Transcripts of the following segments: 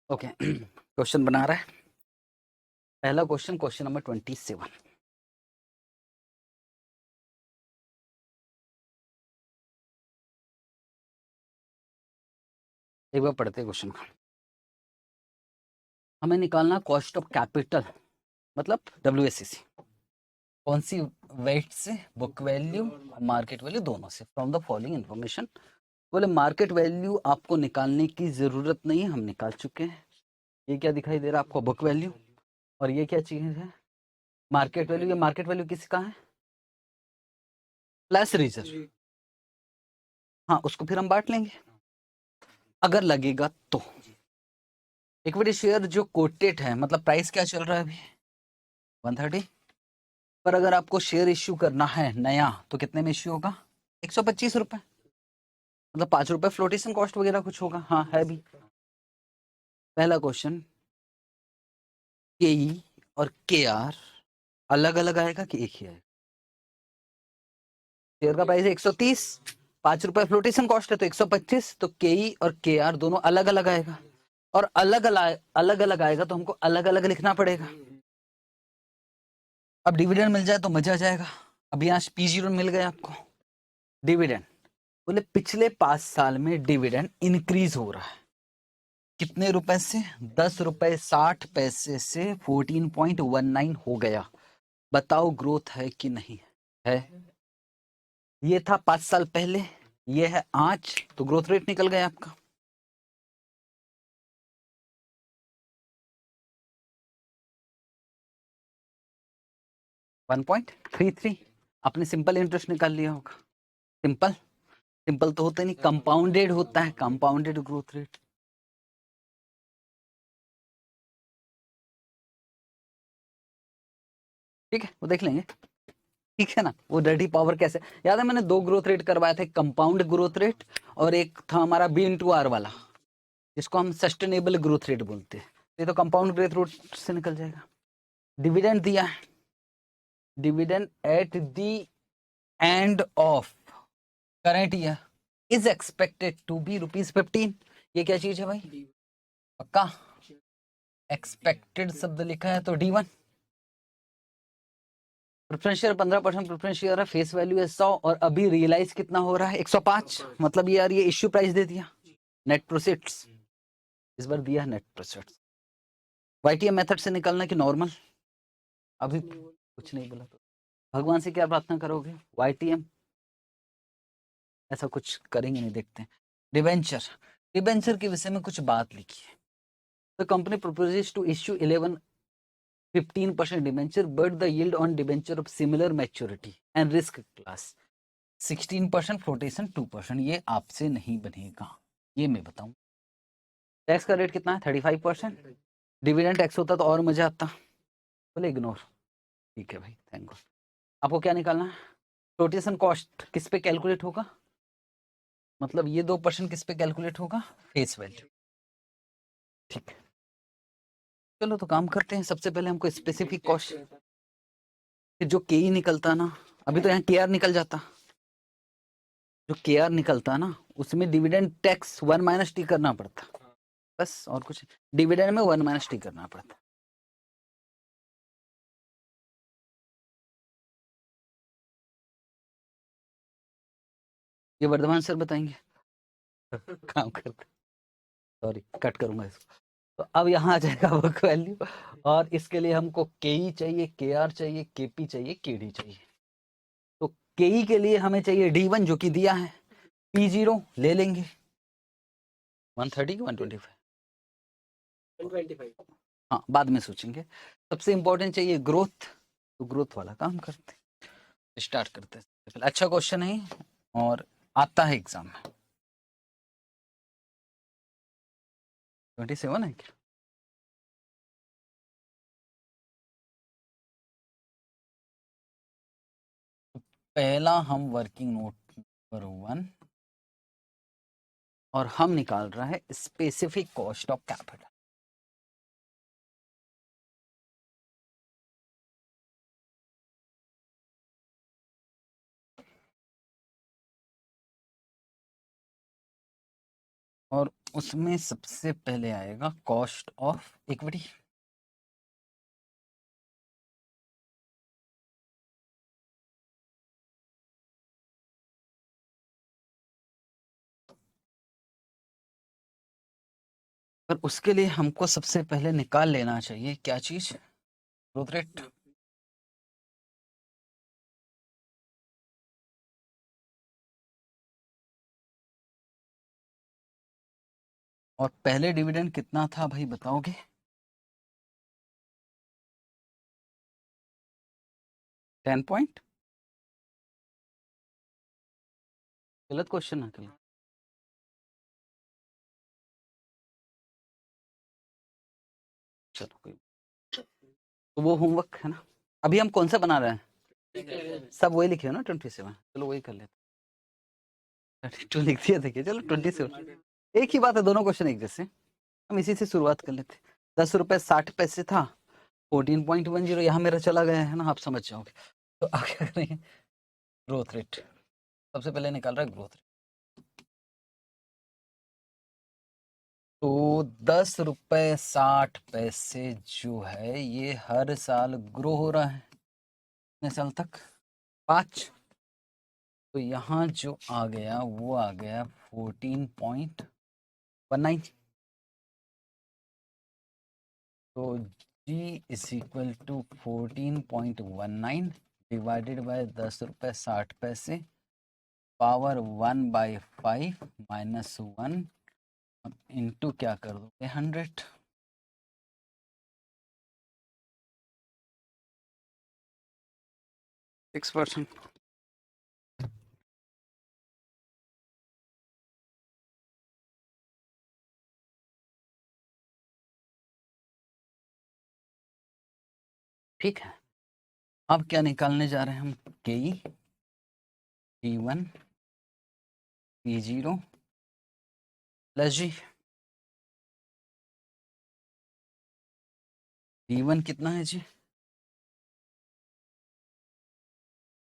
Okay question बना रहा है। पहला क्वेश्चन, क्वेश्चन नंबर 27। एक बार पढ़ते हैं क्वेश्चन को। हमें निकालना कॉस्ट ऑफ कैपिटल, मतलब WACC। कौन सी वेट से? बुक वैल्यू और मार्केट वैल्यू दोनों से। From the following information. बोले मार्केट वैल्यू आपको निकालने की जरूरत नहीं है, हम निकाल चुके हैं। ये क्या दिखाई दे रहा है आपको? Book value. और ये क्या चीज है? Market value. ये मार्केट वैल्यू किसका है? Plus reserve. हाँ, उसको फिर हम बांट लेंगे अगर लगेगा तो। इक्विटी शेयर जो कोटेड है, मतलब प्राइस क्या चल रहा है अभी? 130। पर अगर आपको शेयर इश्यू करना है नया तो कितने में इश्यू होगा? 125 रुपए। मतलब 5 रुपए फ्लोटेशन कॉस्ट वगैरह कुछ होगा। हाँ है भी। पहला क्वेश्चन, KE और KR अलग अलग आएगा कि एक ही आएगा? शेयर का प्राइस है 130, 5 रुपए फ्लोटेशन कॉस्ट है तो 125, तो KE और KR दोनों अलग अलग आएगा। और अलग अलग आएगा तो हमको अलग अलग लिखना पड़ेगा। अब डिविडेंड मिल जाए तो मजा आ जाएगा। अब यहाँ P0 मिल गया आपको। डिविडेंड बोले पिछले 5 साल में डिविडेंड इंक्रीज हो रहा है। कितने रुपए से? 10 रुपए 60 पैसे से 14.19 हो गया। बताओ ग्रोथ है कि नहीं है? ये था 5 साल पहले, ये है आज, तो ग्रोथ रेट निकल गया आपका। वन 1.33। आपने सिंपल इंटरेस्ट निकाल लिया होगा। सिंपल सिंपल तो होता नहीं, कंपाउंडेड होता है, कंपाउंडेड ग्रोथ रेट। ठीक है, वो देख लेंगे। ठीक है ना, वो डर्टी पावर कैसे याद है? मैंने 2 ग्रोथ रेट करवाए थे, कंपाउंड ग्रोथ रेट और एक था हमारा B/R वाला, जिसको हम सस्टेनेबल ग्रोथ रेट बोलते हैं। ये तो कंपाउंड ग्रोथ रेट से निकल जाएगा। डिविडेंड दिया है, dividend at the end of current year is expected to be ₹15। ये क्या चीज है भाई? पक्का एक्सपेक्टेड शब्द लिखा है तो D1। Preference share 15% preference share है, फेस वैल्यू है 100 और अभी रियलाइज कितना हो रहा है? 105। मतलब यार ये इश्यू प्राइस दे दिया। नेट प्रोसीड्स इस बार दिया है, नेट प्रोसीड्स। YTM मेथड से निकलना कि नॉर्मल? अभी कुछ नहीं बोला तो भगवान से क्या प्रार्थना करोगे? YTM ऐसा कुछ करेंगे नहीं, देखते हैं। डिबेंचर, डिबेंचर के विषय में कुछ बात लिखी है। The company proposes to issue 15% debenture but the yield on debenture of similar maturity and risk class 16% flotation 2%। ये आपसे नहीं बनेगा, ये मैं बताऊं। टैक्स का रेट कितना है? 35%। डिविडेंड टैक्स होता तो और मजा आता। बोले इग्नोर। ठीक है भाई, थैंक गॉड। आपको क्या निकालना है? फ्लोटेशन कॉस्ट किस पे कैलकुलेट होगा? मतलब ये 2% किस पे कैलकुलेट होगा? Face value. ठीक है, चलो तो काम करते हैं। सबसे पहले हमको स्पेसिफिक कॉस्ट, जो KE निकलता ना, अभी तो यहाँ KR निकल जाता। जो KR निकलता ना उसमें डिविडेंड टैक्स 1 - T करना पड़ता, बस और कुछ। डिविडेंड में 1 - T करना पड़ता। ये वर्धमान सर बताएंगे। काम करते, सॉरी कट करूंगा इसको। तो अब यहाँ आ जाएगा बुक वैल्यू, और इसके लिए हमको KE चाहिए, KR चाहिए, KP चाहिए, KD चाहिए। तो KE के लिए हमें चाहिए D1 जो कि दिया है, P0 ले लेंगे 130 की 125। हाँ बाद में सोचेंगे। सबसे इंपॉर्टेंट चाहिए ग्रोथ, तो ग्रोथ वाला काम करते हैं, स्टार्ट करते हैं। अच्छा क्वेश्चन है और आता है एग्जाम में। 27 है क्या? पहला हम वर्किंग नोट नंबर 1 और हम निकाल रहा है स्पेसिफिक कॉस्ट ऑफ कैपिटल। और उसमें सबसे पहले आएगा कॉस्ट ऑफ इक्विटी। पर उसके लिए हमको सबसे पहले निकाल लेना चाहिए क्या चीज, ग्रोथ रेट। और पहले डिविडेंड कितना था भाई बताओगे? 10 पॉइंट। गलत क्वेश्चन है क्या? चलो कोई, तो वो होमवर्क है ना। अभी हम कौन सा बना रहे हैं? सब वही लिखे हो ना 27। चलो वही कर लेते। 32 लिख दिया, देखिए चलो 27। एक ही बात है, दोनों क्वेश्चन एक जैसे। हम इसी से शुरुआत कर लेते। 10 रुपए 60 पैसे था, 14.10 यहाँ मेरा चला गया है ना, आप समझ जाओगे। तो आगे करेंगे ग्रोथ रेट। सबसे पहले निकाल रहा है ग्रोथ रेट। तो 10 रुपए 60 पैसे जो है ये हर साल ग्रो हो रहा है, कितने साल तक? 5। तो यहाँ जो आ गया वो आ गया 14.19। तो G is equal to 14.19 divided by 10 रुपए 60 पैसे पावर 1/5 -1 इंटू क्या कर दोगे 100। 6%। ठीक है, अब क्या निकालने जा रहे हैं हम? के T1 P0 प्लस जी। T1 कितना है जी?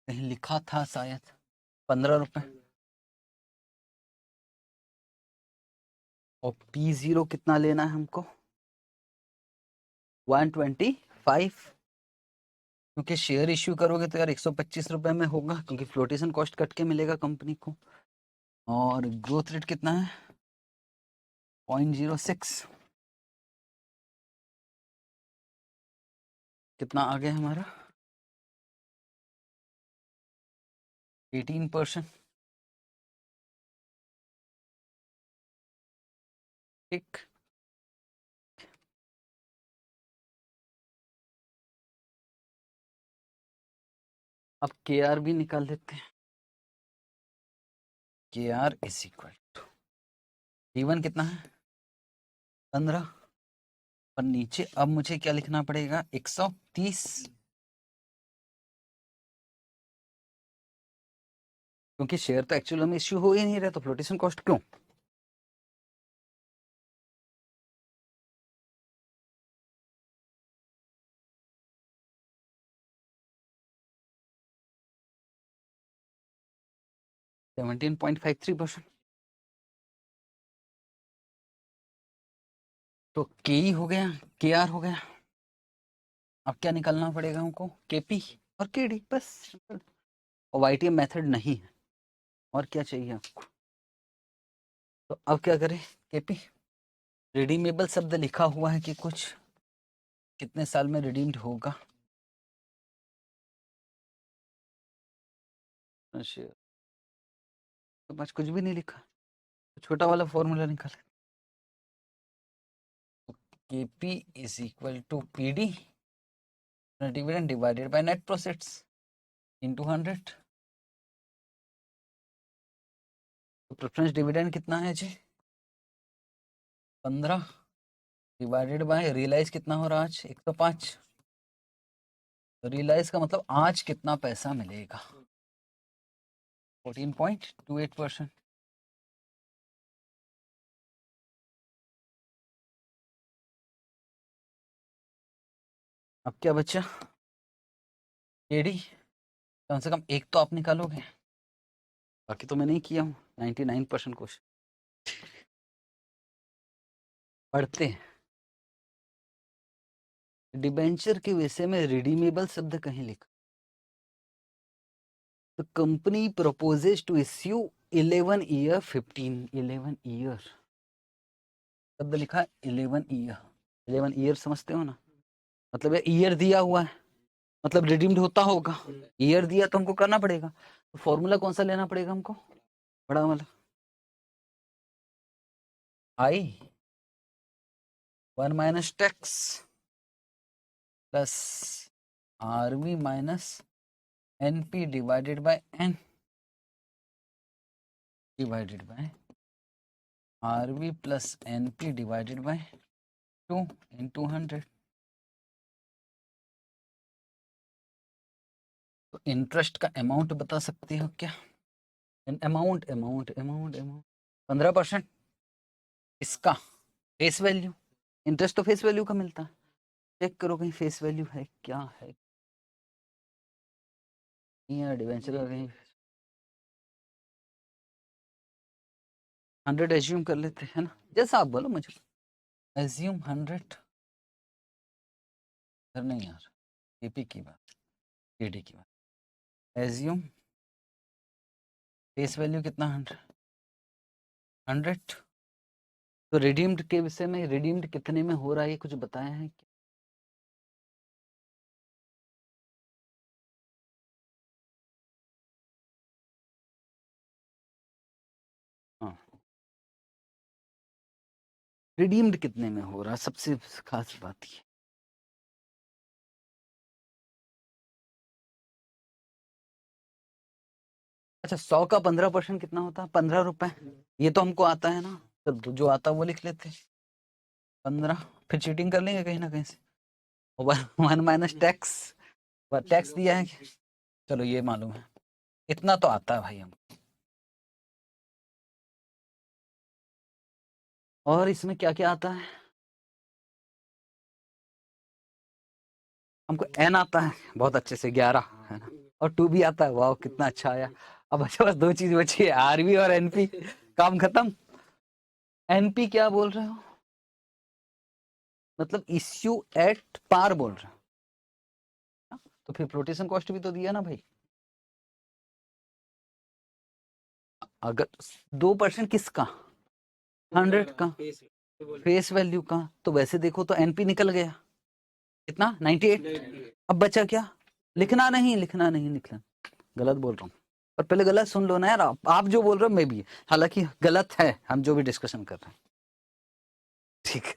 कहीं लिखा था शायद 15 रुपए। और P0 कितना लेना है हमको? 125। क्योंकि शेयर इश्यू करोगे तो यार 125 रुपए में होगा, क्योंकि फ्लोटेशन कॉस्ट कट के मिलेगा कंपनी को। और ग्रोथ रेट कितना है? 0.06। कितना आ गया हमारा? 18%। ठीक। अब के आर भी निकाल लेते हैं। के are is equal to T1 कितना है? 15। और नीचे अब मुझे क्या लिखना पड़ेगा? 130। क्योंकि शेयर तो एक्चुअली में इश्यू हो ही नहीं रहा, तो फ्लोटेशन कॉस्ट क्यों? %17.53। तो के ई हो गया, के आर हो गया। अब क्या निकालना पड़ेगा हमको? केपी और केडी, बस। और वाईटीएम मेथड नहीं है, और क्या चाहिए आपको? तो अब क्या करें? केपी रिडीमेबल शब्द लिखा हुआ है कि कुछ, कितने साल में रिडीम्ड होगा? शेयर तो बस कुछ भी नहीं लिखा, तो छोटा वाला फॉर्मूला निकाले। KP is equal to PD dividend divided by net profits into 100। तो प्रेफरेंस डिविडेंड कितना है जी? 15 डिवाइडेड बाय रियलाइज कितना हो रहा आज? 105। रियलाइज का मतलब आज कितना पैसा मिलेगा? 14.28%। अब क्या बचा? एडी। कम से कम एक तो आप निकालोगे, बाकी तो मैं नहीं किया हूँ 99% क्वेश्चन। पढ़ते हैं। डिबेंचर के विषय में रिडीमेबल शब्द कहीं लिखा। The company proposes to issue 11 year 11 year शब्द लिखा है 11 ईयर समझते हो ना, मतलब ये ईयर दिया हुआ है, मतलब रिडीम्ड होता होगा। ईयर दिया तो हमको करना पड़ेगा, तो फॉर्मूला कौन सा लेना पड़ेगा हमको, बड़ा वाला I 1 minus tax plus RV minus NP divided by N divided by RV plus NP divided by 2 into 100। तो इंटरेस्ट का अमाउंट बता सकते हो क्या? Amount amount amount amount 15%। इसका फेस वैल्यू, इंटरेस्ट तो फेस वैल्यू का मिलता है, चेक करो कहीं फेस वैल्यू है क्या है, डिवेंचर का कहीं 100 एज्यूम कर लेते हैं ना, जैसा आप बोलो मुझे। एज्यूम 100 नहीं यार, पीपी की बात, पीडी की बात। एज्यूम फेस वैल्यू कितना 100। तो रिडीम्ड के विषय में, रिडीम्ड कितने में हो रहा है ये कुछ बताया है क्या? हाँ, रिडीम्ड कितने में हो रहा है, सबसे खास बात ये। अच्छा, 100 का 15% कितना होता है? 15 रुपए। ये तो हमको आता है ना, तो जो आता है वो लिख लेते हैं 15। फिर चीटिंग कर लेंगे कहीं ना कहीं से, 1 माइनस टैक्स, टैक्स दिया है, चलो ये मालूम है, इतना तो आता है भाई हमको। और इसमें क्या क्या आता है हमको? एन आता है बहुत अच्छे से 11 है ना, और 2 भी आता है, वाह कितना अच्छा आया। अब अच्छा बस 2 चीज बची है, आरबी और एनपी, काम खत्म। एनपी क्या बोल रहे हो, मतलब इश्यू एट पार बोल रहे हो, तो फिर फ्लोटेशन कॉस्ट भी तो दिया ना भाई। अगर 2% किसका, 100 का फेस वैल्यू का, तो वैसे देखो तो एनपी निकल गया कितना 98। अब बचा क्या, लिखना नहीं लिखना नहीं लिखना, गलत बोल रहा हूँ, और पहले गलत सुन लो ना यार, आप जो बोल रहे हो मैं भी, हालांकि गलत है हम जो भी डिस्कशन कर रहे हैं, ठीक है।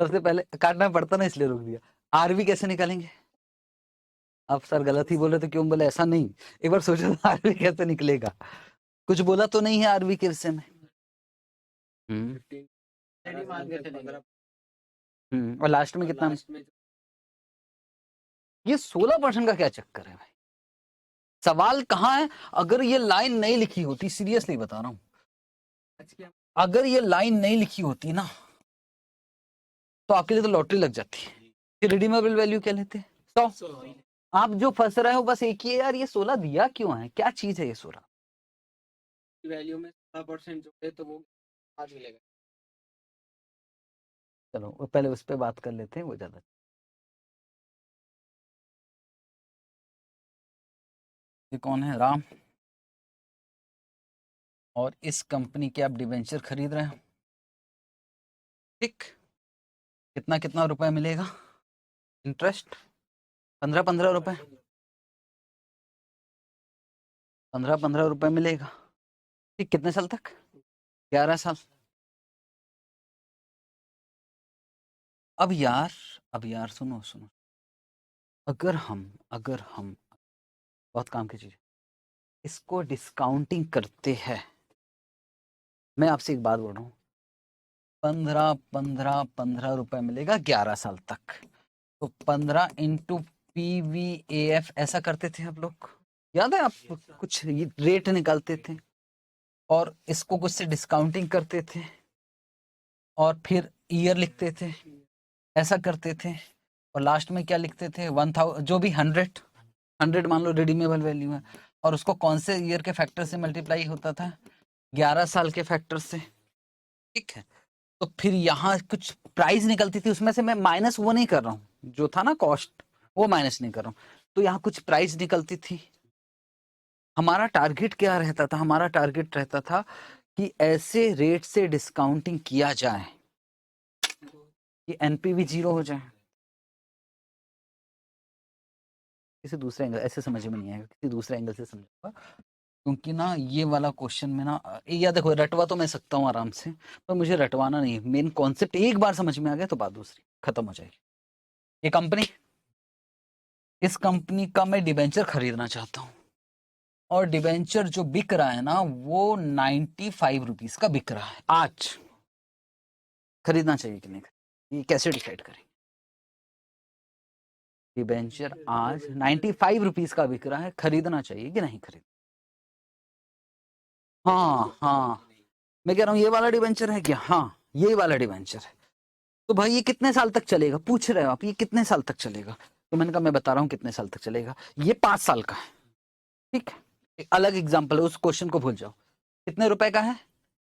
सबसे पहले काटना पड़ता ना इसलिए रोक दिया। आरवी कैसे निकालेंगे, आप सर गलत ही बोले तो क्यों बोले, ऐसा नहीं, एक बार सोचो आरवी कैसे निकलेगा, कुछ बोला तो नहीं है आरवी के विषय में। और लास्ट में कितना, ये 16% का क्या चक्कर है भाई, सवाल कहाँ है? अगर ये लाइन नहीं लिखी होती, सीरियसली बता रहा हूं, अगर ये लाइन नहीं लिखी होती ना, तो आपके लिए तो लॉटरी लग जाती है। रिडीमेबल वैल्यू क्या लेते हैं, 100। आप जो फंस रहे हो बस एक ही है यार, ये 16 दिया क्यों है, क्या चीज है ये 16? वैल्यू में 16% जोड़े तो वो आज मिलेगा। चलो वो पहले उस पर बात कर लेते हैं, वो ज्यादा। ये कौन है, राम, और इस कंपनी के आप डिवेंचर खरीद रहे हैं, ठीक। कितना कितना रुपए मिलेगा इंटरेस्ट, 15 रुपए, 15 रुपए मिलेगा, ठीक। कितने साल तक, 11 साल। अब यार, अब यार सुनो सुनो, अगर हम बहुत काम की चीज, इसको डिस्काउंटिंग करते हैं, मैं आपसे एक बात बोल रहा हूँ, 15 रुपए मिलेगा 11 साल तक, तो 15 इंटू PVAF ऐसा करते थे आप लोग, याद है आप, कुछ रेट निकालते थे और इसको कुछ से डिस्काउंटिंग करते थे और फिर ईयर लिखते थे, ऐसा करते थे, और लास्ट में क्या लिखते थे, 1000 जो भी 100 मान लो रिडीमेबल वैल्यू है, और उसको कौन से ईयर के फैक्टर से मल्टीप्लाई होता था, 11 साल के फैक्टर से, ठीक है। तो फिर यहाँ कुछ प्राइस निकलती थी, उसमें से मैं माइनस वो नहीं कर रहा हूँ, जो था ना कॉस्ट वो माइनस नहीं कर रहा हूँ, तो यहाँ कुछ प्राइस निकलती थी। हमारा टारगेट क्या रहता था? हमारा टारगेट रहता था कि ऐसे रेट से डिस्काउंटिंग किया जाए कि एनपीवी 0 हो जाए। किसी दूसरे एंगल ऐसे समझ में नहीं आएगा, किसी दूसरे एंगल से समझूंगा, क्योंकि ना ये वाला क्वेश्चन में ना, या देखो रटवा तो मैं सकता हूँ आराम से, पर मुझे रटवाना नहीं है। मेन कॉन्सेप्ट एक बार समझ में आ गया तो बात दूसरी खत्म हो जाएगी। ये कंपनी, इस कंपनी का मैं डिबेंचर खरीदना चाहता हूँ, और डिबेंचर जो बिक रहा है ना वो 95 रुपीज का बिक रहा है। आज खरीदना चाहिए कि नहीं, ये कैसे डिसाइड करें? डिबेंचर आज 95 रुपीज का बिक रहा है, खरीदना चाहिए कि नहीं खरीद? हाँ हाँ, मैं कह रहा हूँ ये वाला डिबेंचर है क्या? हाँ ये वाला डिबेंचर है। तो भाई ये कितने साल तक चलेगा, पूछ रहे हो आप, ये कितने साल तक चलेगा? तो मैंने कहा मैं बता रहा हूँ कितने साल तक चलेगा, ये 5 साल का है। ठीक है, एक अलग एग्जाम्पल है, उस क्वेश्चन को भूल जाओ। कितने रुपए का है?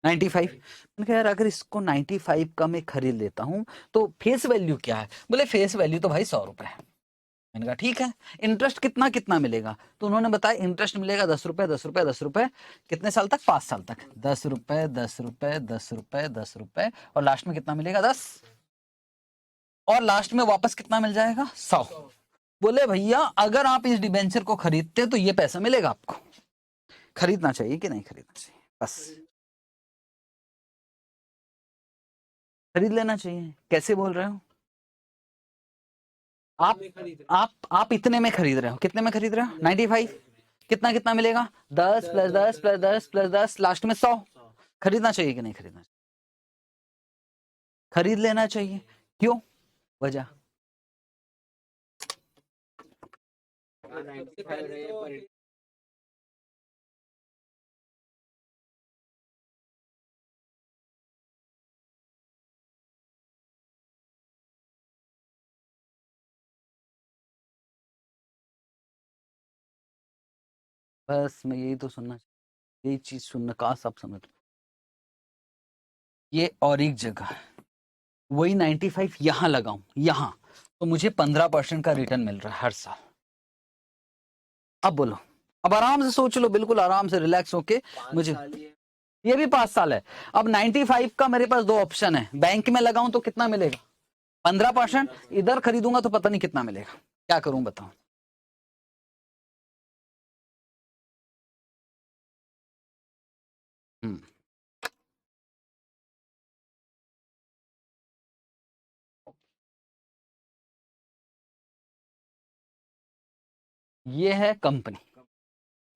95। मैंने कहा यार अगर इसको 95 का मैं खरीद लेता हूँ तो फेस वैल्यू क्या है? बोले फेस वैल्यू तो भाई 100 रुपए है। मैंने कहा ठीक है, इंटरेस्ट कितना कितना मिलेगा? तो उन्होंने बताया इंटरेस्ट मिलेगा 10 रुपए 10 रुपए 10 रुपए। कितने साल तक? 5 साल तक। 10 रुपए 10 रुपए 10 रुपए 10 रुपए, और लास्ट में कितना मिलेगा? 10। और लास्ट में वापस कितना मिल जाएगा? 100। बोले भैया अगर आप इस डिबेंचर को खरीदते तो ये पैसा मिलेगा आपको। खरीदना चाहिए कि नहीं खरीदना चाहिए? बस खरीद लेना चाहिए। कैसे बोल रहे हो आप? आप इतने में खरीद रहे हो, कितने में खरीद रहे हो? 95। कितना कितना मिलेगा? 10 प्लस 10 प्लस 10 प्लस 10, लास्ट में 100। खरीदना चाहिए कि नहीं खरीदना चाहिए? खरीद लेना चाहिए। क्यों? वजह? बस मैं यही तो सुनना, यही चीज सुनना, काश आप समझ। ये और एक जगह है, वही 95 यहां लगाऊं यहां, तो मुझे 15% का रिटर्न मिल रहा है हर साल। अब बोलो, अब आराम से सोच लो, बिल्कुल आराम से रिलैक्स होके। मुझे ये भी 5 साल है। अब 95 का मेरे पास दो ऑप्शन है, बैंक में लगाऊं तो कितना मिलेगा? 15%। इधर खरीदूंगा तो पता नहीं कितना मिलेगा। क्या करूं बताओ? हम्म, ये है कंपनी,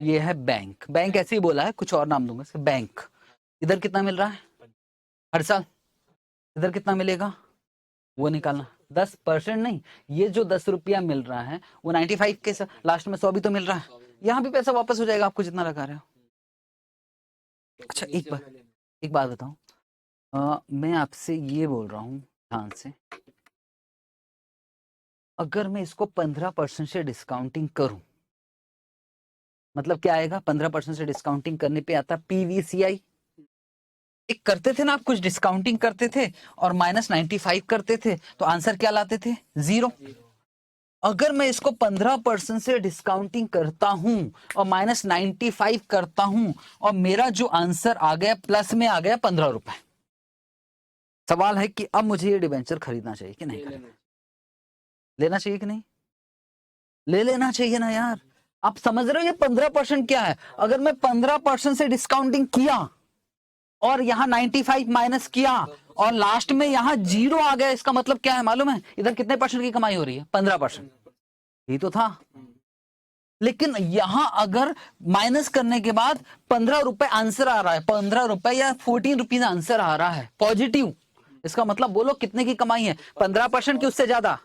ये है बैंक। बैंक ऐसे ही बोला है, कुछ और नाम दूंगा इसका, बैंक। इधर कितना मिल रहा है हर साल? इधर कितना मिलेगा वो निकालना। 10% नहीं, ये जो 10 रुपया मिल रहा है वो 95 के लास्ट में 100 भी तो मिल रहा है। यहाँ भी पैसा वापस हो जाएगा आपको जितना लगा रहे हो। अच्छा एक बात बताऊं, मैं आपसे ये बोल रहा हूँ ध्यान से, अगर मैं इसको 15% से डिस्काउंटिंग करूं, मतलब क्या आएगा? 15% से डिस्काउंटिंग करने पे आता पीवीसीआई। एक करते थे ना आप, कुछ डिस्काउंटिंग करते थे और -95 करते थे, तो आंसर क्या लाते थे? 0। अगर मैं इसको 15% से डिस्काउंटिंग करता हूं और -95 करता हूं, और मेरा जो आंसर आ गया प्लस में आ गया 15 रुपए, सवाल है कि अब मुझे ये डिबेंचर खरीदना चाहिए कि नहीं खरीदना? लेना चाहिए कि नहीं? ले लेना चाहिए ना यार। आप समझ रहे हो ये 15% क्या है? अगर मैं 15% से डिस्काउंटिंग किया और यहाँ 95 माइनस किया और लास्ट में यहाँ 0 आ गया, इसका मतलब क्या है मालूम है? इधर कितने परसेंट की कमाई हो रही है? 15%। यही तो था। लेकिन यहां अगर माइनस करने के बाद 15 रुपए आंसर आ रहा है, 15 रुपए या 14 रुपीज आंसर आ रहा है पॉजिटिव, इसका मतलब बोलो कितने की कमाई है? 15% की उससे ज्यादा?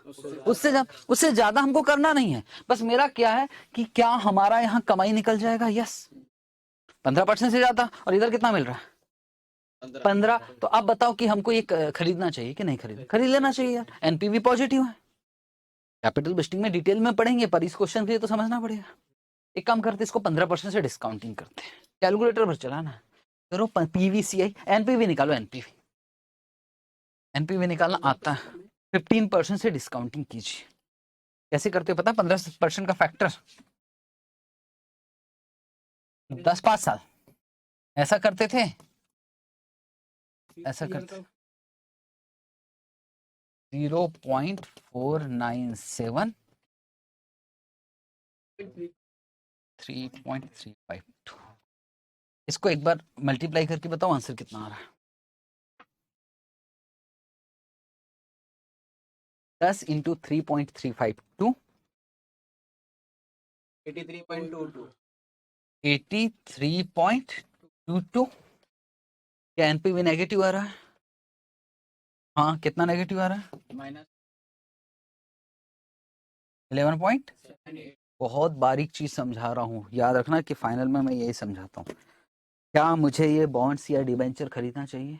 उससे ज्यादा हमको करना नहीं है। बस मेरा क्या है कि क्या हमारा यहाँ कमाई निकल जाएगा? यस, 15% से ज्यादा। और इधर कितना मिल रहा है? 15। तो अब बताओ कि हमको ये खरीदना चाहिए कि नहीं खरीदना? खरीद लेना चाहिए यार, एनपीवी पॉजिटिव है। कैपिटल बस्टिंग में डिटेल में पढ़ेंगे, पर इस क्वेश्चन के लिए तो समझना पड़ेगा। एक काम करते, इसको 15% से डिस्काउंटिंग करते हैं। कैलकुलेटर पर चलाना, करो पीवीसीआई, एनपीवी निकालो, एनपीवी। एनपीवी निकालना आता है, 15% से डिस्काउंटिंग कीजिए। कैसे करते हो पता? 15% का फैक्टर 10-5 साल ऐसा करते थे, ऐसा करते 0.497 3.352। इसको एक बार मल्टीप्लाई करके बताओ आंसर कितना आ रहा है। 10 इंटू 3.352 83.22 83.22। क्या एनपीवी नेगेटिव आ रहा है? हाँ, कितना नेगेटिव आ रहा है? -11 बहुत बारीक चीज समझा रहा हूँ, याद रखना कि फाइनल में मैं यही समझाता हूँ। क्या मुझे ये बॉन्ड्स या डिबेंचर खरीदना चाहिए?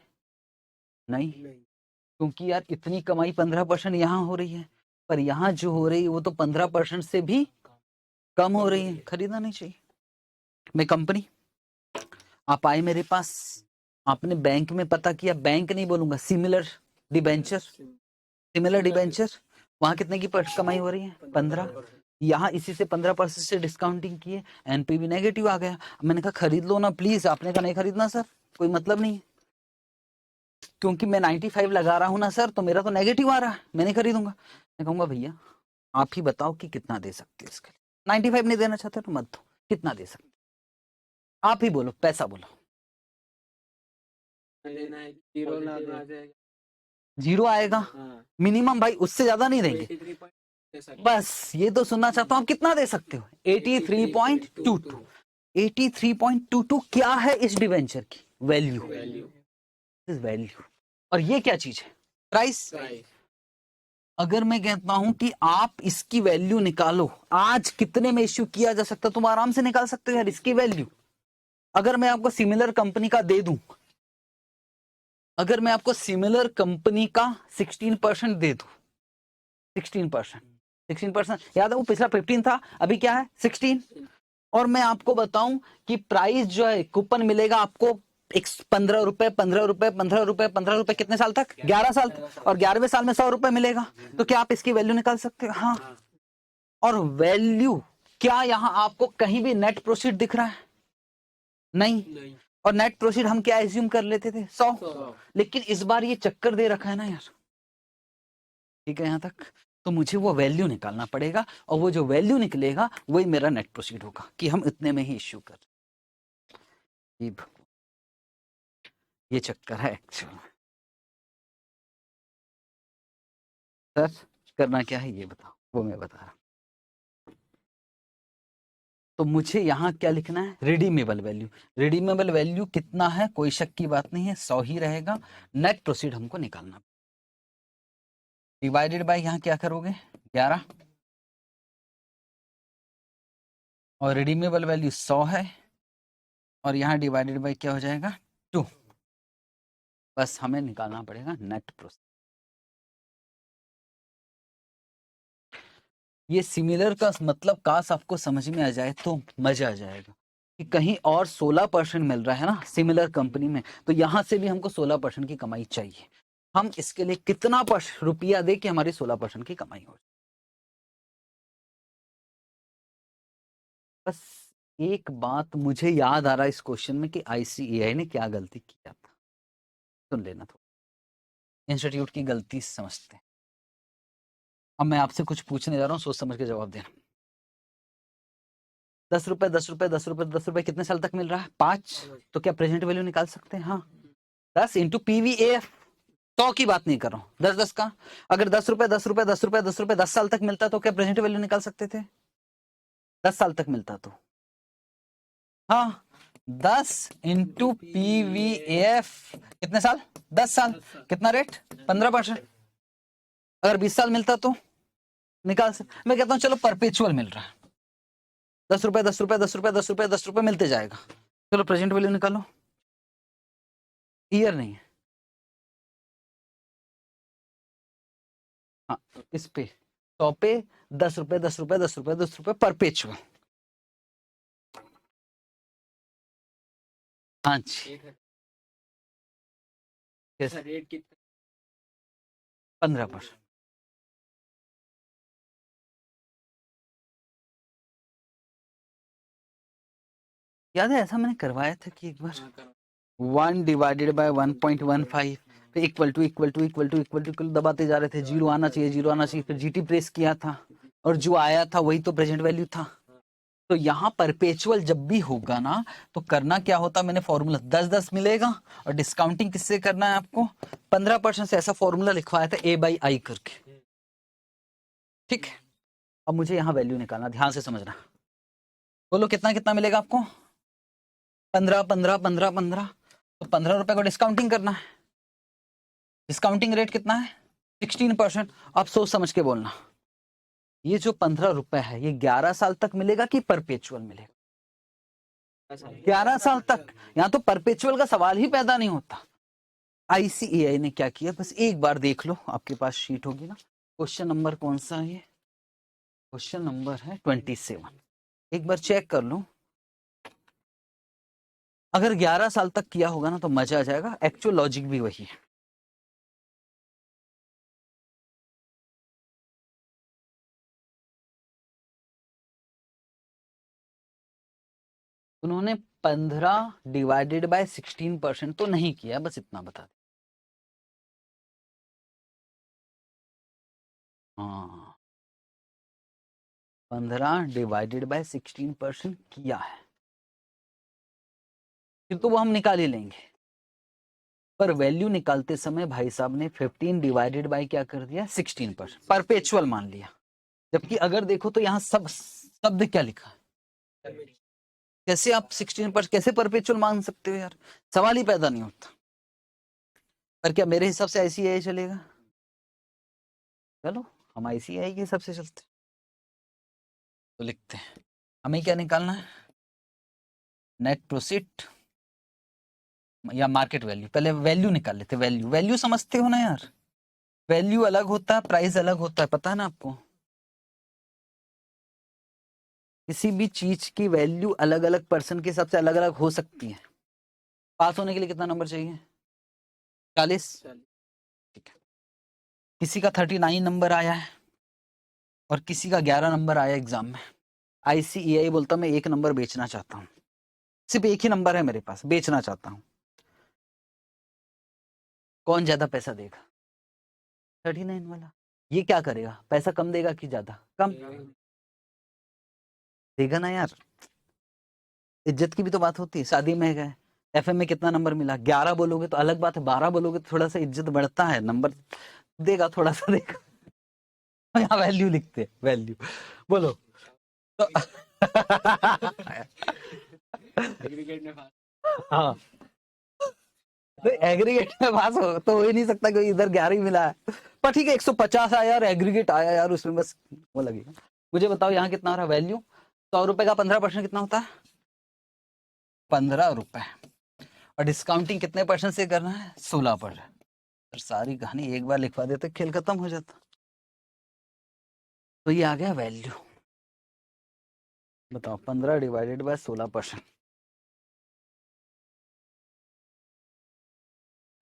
नहीं, क्योंकि यार इतनी कमाई 15% यहाँ हो रही है, पर यहाँ जो हो रही है वो तो 15% से भी कम हो रही है, खरीदना नहीं चाहिए। मैं कंपनी, आप आए मेरे पास, आपने बैंक में पता किया, बैंक नहीं बोलूंगा, सिमिलर डिबेंचर, सिमिलर डिबेंचर, वहां कितने की कमाई हो रही है? 15। यहाँ इसी से 15% से डिस्काउंटिंग किए, एनपीवी नेगेटिव आ गया। मैंने कहा खरीद लो ना प्लीज, आपने कहा नहीं खरीदना सर, कोई मतलब नहीं है, क्योंकि मैं 95 लगा रहा हूँ ना सर, तो मेरा तो नेगेटिव आ रहा है, मैं नहीं खरीदूंगा। मैं कहूंगा भैया आप ही बताओ कि कितना दे सकते हो इसके लिए, 95 नहीं देना चाहते तो मत दो, कितना दे सकते, आप ही बोलो, पैसा बोलो। लेना है, जीरो ला जाएगा, जीरो आएगा मिनिमम भाई, उससे ज्यादा नहीं देंगे। 83.22 बस ये तो सुनना चाहता हूँ, आप कितना दे सकते हो? 83.22। 83.22 क्या है इस डिवेंचर की वैल्यू? इस वैल्यू। और ये क्या चीज है? प्राइस। अगर मैं कहता हूं कि आप इसकी वैल्यू निकालो, आज कितने में इश्यू किया जा सकता, तुम आराम से निकाल सकते हो यार इसकी वैल्यू। अगर मैं आपको सिमिलर कंपनी का दे दूं, अगर मैं आपको सिमिलर कंपनी का 16% दे दूं, 16% याद है वो पिछला 15 था, अभी क्या है 16। और मैं आपको बताऊं कि प्राइस जो है कूपन मिलेगा आपको 15 रुपए 15 रुपए 15 रुपए 15 रुपए, कितने साल तक? 11 साल तक। और 11वें साल में 100 रुपए मिलेगा। तो क्या आप इसकी वैल्यू निकाल सकते हो? हाँ। और वैल्यू क्या यहाँ आपको कहीं भी नेट प्रोसीड दिख रहा है? नहीं। और नेट प्रोसीड हम क्या एज्यूम कर लेते थे? 100। लेकिन इस बार ये चक्कर दे रखा है ना यार, ठीक है यहाँ तक। तो मुझे वो वैल्यू निकालना पड़ेगा, और वो जो वैल्यू निकलेगा वही मेरा नेट प्रोसीड होगा कि हम इतने में ही इश्यू कर। ये चक्कर है एक्चुअल। सर करना क्या है ये बताओ, वो मैं बता रहा हूं। तो मुझे यहाँ क्या लिखना है? Redeemable value. रिडीमेबल वैल्यू कितना है? कोई शक की बात नहीं है, 100 ही रहेगा। नेट प्रोसीड हमको निकालना, डिवाइडेड बाय यहाँ क्या करोगे? 11। और रिडीमेबल वैल्यू 100 है, और यहाँ डिवाइडेड बाय क्या हो जाएगा? 2। बस हमें निकालना पड़ेगा नेट प्रोसीड। ये सिमिलर का मतलब काश आपको समझ में आ जाए तो मजा आ जाएगा कि कहीं और 16% मिल रहा है ना सिमिलर कंपनी में, तो यहां से भी हमको 16% की कमाई चाहिए। हम इसके लिए कितना रुपया दे कि हमारी 16% की कमाई हो? बस एक बात मुझे याद आ रहा है इस क्वेश्चन में कि आईसीएआई ने क्या गलती किया था, सुन लेना थोड़ा, इंस्टीट्यूट की गलती समझते हैं। अब मैं आपसे कुछ पूछने जा रहा हूँ, सोच समझ के जवाब देना। 10 रुपए 10 रुपए 10 रुपए 10 रुपए कितने साल तक मिल रहा है? 5। तो क्या प्रेजेंट वैल्यू निकाल सकते हैं? हाँ। 10 इंटू पीवीएफ, 100 की बात नहीं कर रहा हूँ, 10-10 का। अगर 10 रुपए 10 रुपए 10 रुपए 10 रुपए 10 साल तक मिलता तो क्या प्रेजेंट वैल्यू निकाल सकते थे? 10 साल तक मिलता तो हाँ, 10 इंटू पीवीएफ कितने साल? 10 साल। कितना रेट? 15%। अगर 20 साल मिलता तो निकाल सकते। मैं कहता हूँ चलो परपेचुअल मिल रहा है, 10 रुपए 10 रुपए 10 रुपए 10 रुपए 10 रुपए मिलते जाएगा, चलो प्रेजेंट वैल्यू निकालो। ईयर नहीं है, हाँ, इस पे 100 पे 10 रुपए 10 रुपए 10 रुपए 10 रुपए परपेचुअल। हाँ जी, रेट कितना? 15%। याद है ऐसा मैंने करवाया था कि एक बार हाँ, करो। 1 डिवाइडेड बाय 1.15 फिर equal to equal to equal to equal to दबाते जा रहे थे, जीरो आना चाहिए, जीरो आना चाहिए, फिर जीटी प्रेस किया था और जो आया था वही तो प्रेजेंट वैल्यू था। तो यहाँ परपेचुअल जब भी होगा ना तो करना क्या होता, मैंने फॉर्मूला 10-10 मिलेगा और डिस्काउंटिंग किससे करना है आपको, 15% से। ऐसा फॉर्मूला लिखवाया था A बाई आई करके, ठीक है। अब मुझे यहाँ वैल्यू निकालना, ध्यान से समझना। बोलो कितना कितना मिलेगा आपको, 15 15 15 15। तो 15 रुपए को डिस्काउंटिंग करना है। डिस्काउंटिंग रेट कितना है, 16%। आप सोच समझ के बोलना, ये जो 15 रुपए है ये 11 साल तक मिलेगा कि परपेचुअल मिलेगा, 11 साल तक। यहाँ तो परपेचुअल का सवाल ही पैदा नहीं होता। आईसीएआई ने क्या किया, बस एक बार देख लो, आपके पास शीट होगी ना। क्वेश्चन नंबर कौन सा है, क्वेश्चन नंबर है 27। एक बार चेक कर लो, अगर 11 साल तक किया होगा ना तो मजा आ जाएगा। एक्चुअल लॉजिक भी वही है। उन्होंने 15 डिवाइडेड बाय 16% तो नहीं किया, बस इतना बता दे। हाँ, 15 डिवाइडेड बाय 16% किया है, फिर तो वो हम निकाल ही लेंगे। पर वैल्यू निकालते समय भाई साहब ने 15 डिवाइडेड बाय क्या कर दिया, 16%, परपेचुअल मान लिया। जबकि अगर देखो तो यहाँ सब शब्द क्या लिखा है, कैसे आप 16% कैसे परपेचुअल मान सकते हो यार, सवाल ही पैदा नहीं होता। पर क्या मेरे हिसाब से आईसीआई चलेगा, चलो हम आईसीआई के हिसाब से चलते हैं। तो लिखते हैं, हमें क्या निकालना है, नेट प्रोफिट या मार्केट वैल्यू। पहले वैल्यू निकाल लेते, वैल्यू वैल्यू समझते हो ना यार, वैल्यू अलग होता है, प्राइस अलग होता है, पता है ना आपको। किसी भी चीज की वैल्यू अलग अलग पर्सन के हिसाब से अलग अलग हो सकती है। पास होने के लिए कितना नंबर चाहिए, 40। ठीक है, किसी का 39 नंबर आया है और किसी का 11 नंबर आया एग्जाम में। आईसीएआई बोलता मैं एक नंबर बेचना चाहता हूँ, सिर्फ एक ही नंबर है मेरे पास, बेचना चाहता हूँ। कौन ज्यादा पैसा देगा, 39 वाला। ये क्या करेगा, पैसा कम देगा कि ज्यादा, कम देगा ना यार। इज्जत की भी तो बात होती है। शादी में गए, एफएम में कितना नंबर मिला, 11 बोलोगे तो अलग बात है, 12 बोलोगे तो थोड़ा सा इज्जत बढ़ता है, नंबर देगा, थोड़ा सा देगा। यहाँ वैल्यू लिखते हैं, वैल्यू बोलो तो एग्रीगेट में पास। हाँ, तो एग्रीगेट में पास हो ही नहीं सकता क्योंकि इधर 11 ही मिला है। पर ठीक है, 150 आया यार, एग्रीगेट आया यार, उसमें बस वो लगेगा। मुझे बताओ यहाँ कितना हो रहा है वैल्यू, 100 रुपए का 15% कितना होता है, 15 रुपए। और डिस्काउंटिंग कितने परसेंट से करना है, 16%। और सारी कहानी एक बार लिखवा देते, खेल खत्म हो जाता। तो ये आ गया वैल्यू। बताओ 15 डिवाइडेड बाय 16%,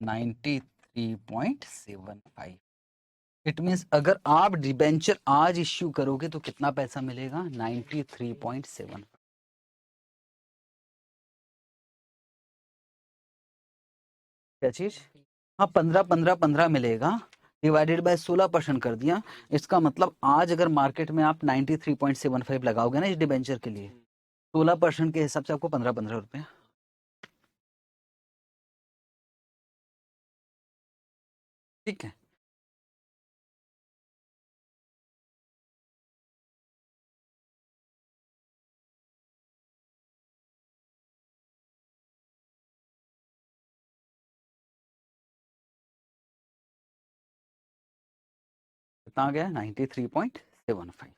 93.75। इट मीन्स अगर आप डिबेंचर आज इश्यू करोगे तो कितना पैसा मिलेगा, 93.7। क्या चीज, हाँ 15 मिलेगा, डिवाइडेड बाय 16% कर दिया। इसका मतलब आज अगर मार्केट में आप 93.75 लगाओगे ना इस डिबेंचर के लिए, 16% के हिसाब से आपको 15 रुपए। ठीक है, कितना आ गया, 93.75।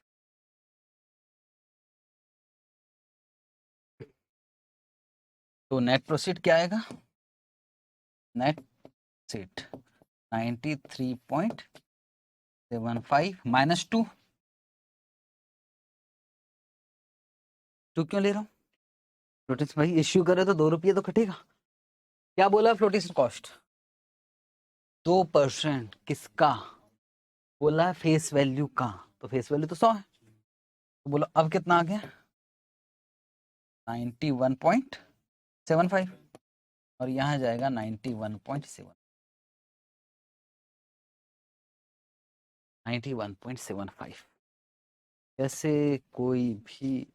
तो नेट प्रोसीड क्या आएगा, नेट सीट 93.75 माइनस 2। टू क्यों ले रहा हूँ, फ्लोटिंग भाई इश्यू करे तो 2 रुपये तो कटेगा। क्या बोला फ्लोटिंग कॉस्ट, 2% किसका, बोला फेस वैल्यू का, तो फेस वैल्यू तो 100 है, तो बोलो अब कितना आ गया 91.75 और यहाँ जाएगा 91.7 91.75। जैसे कोई भी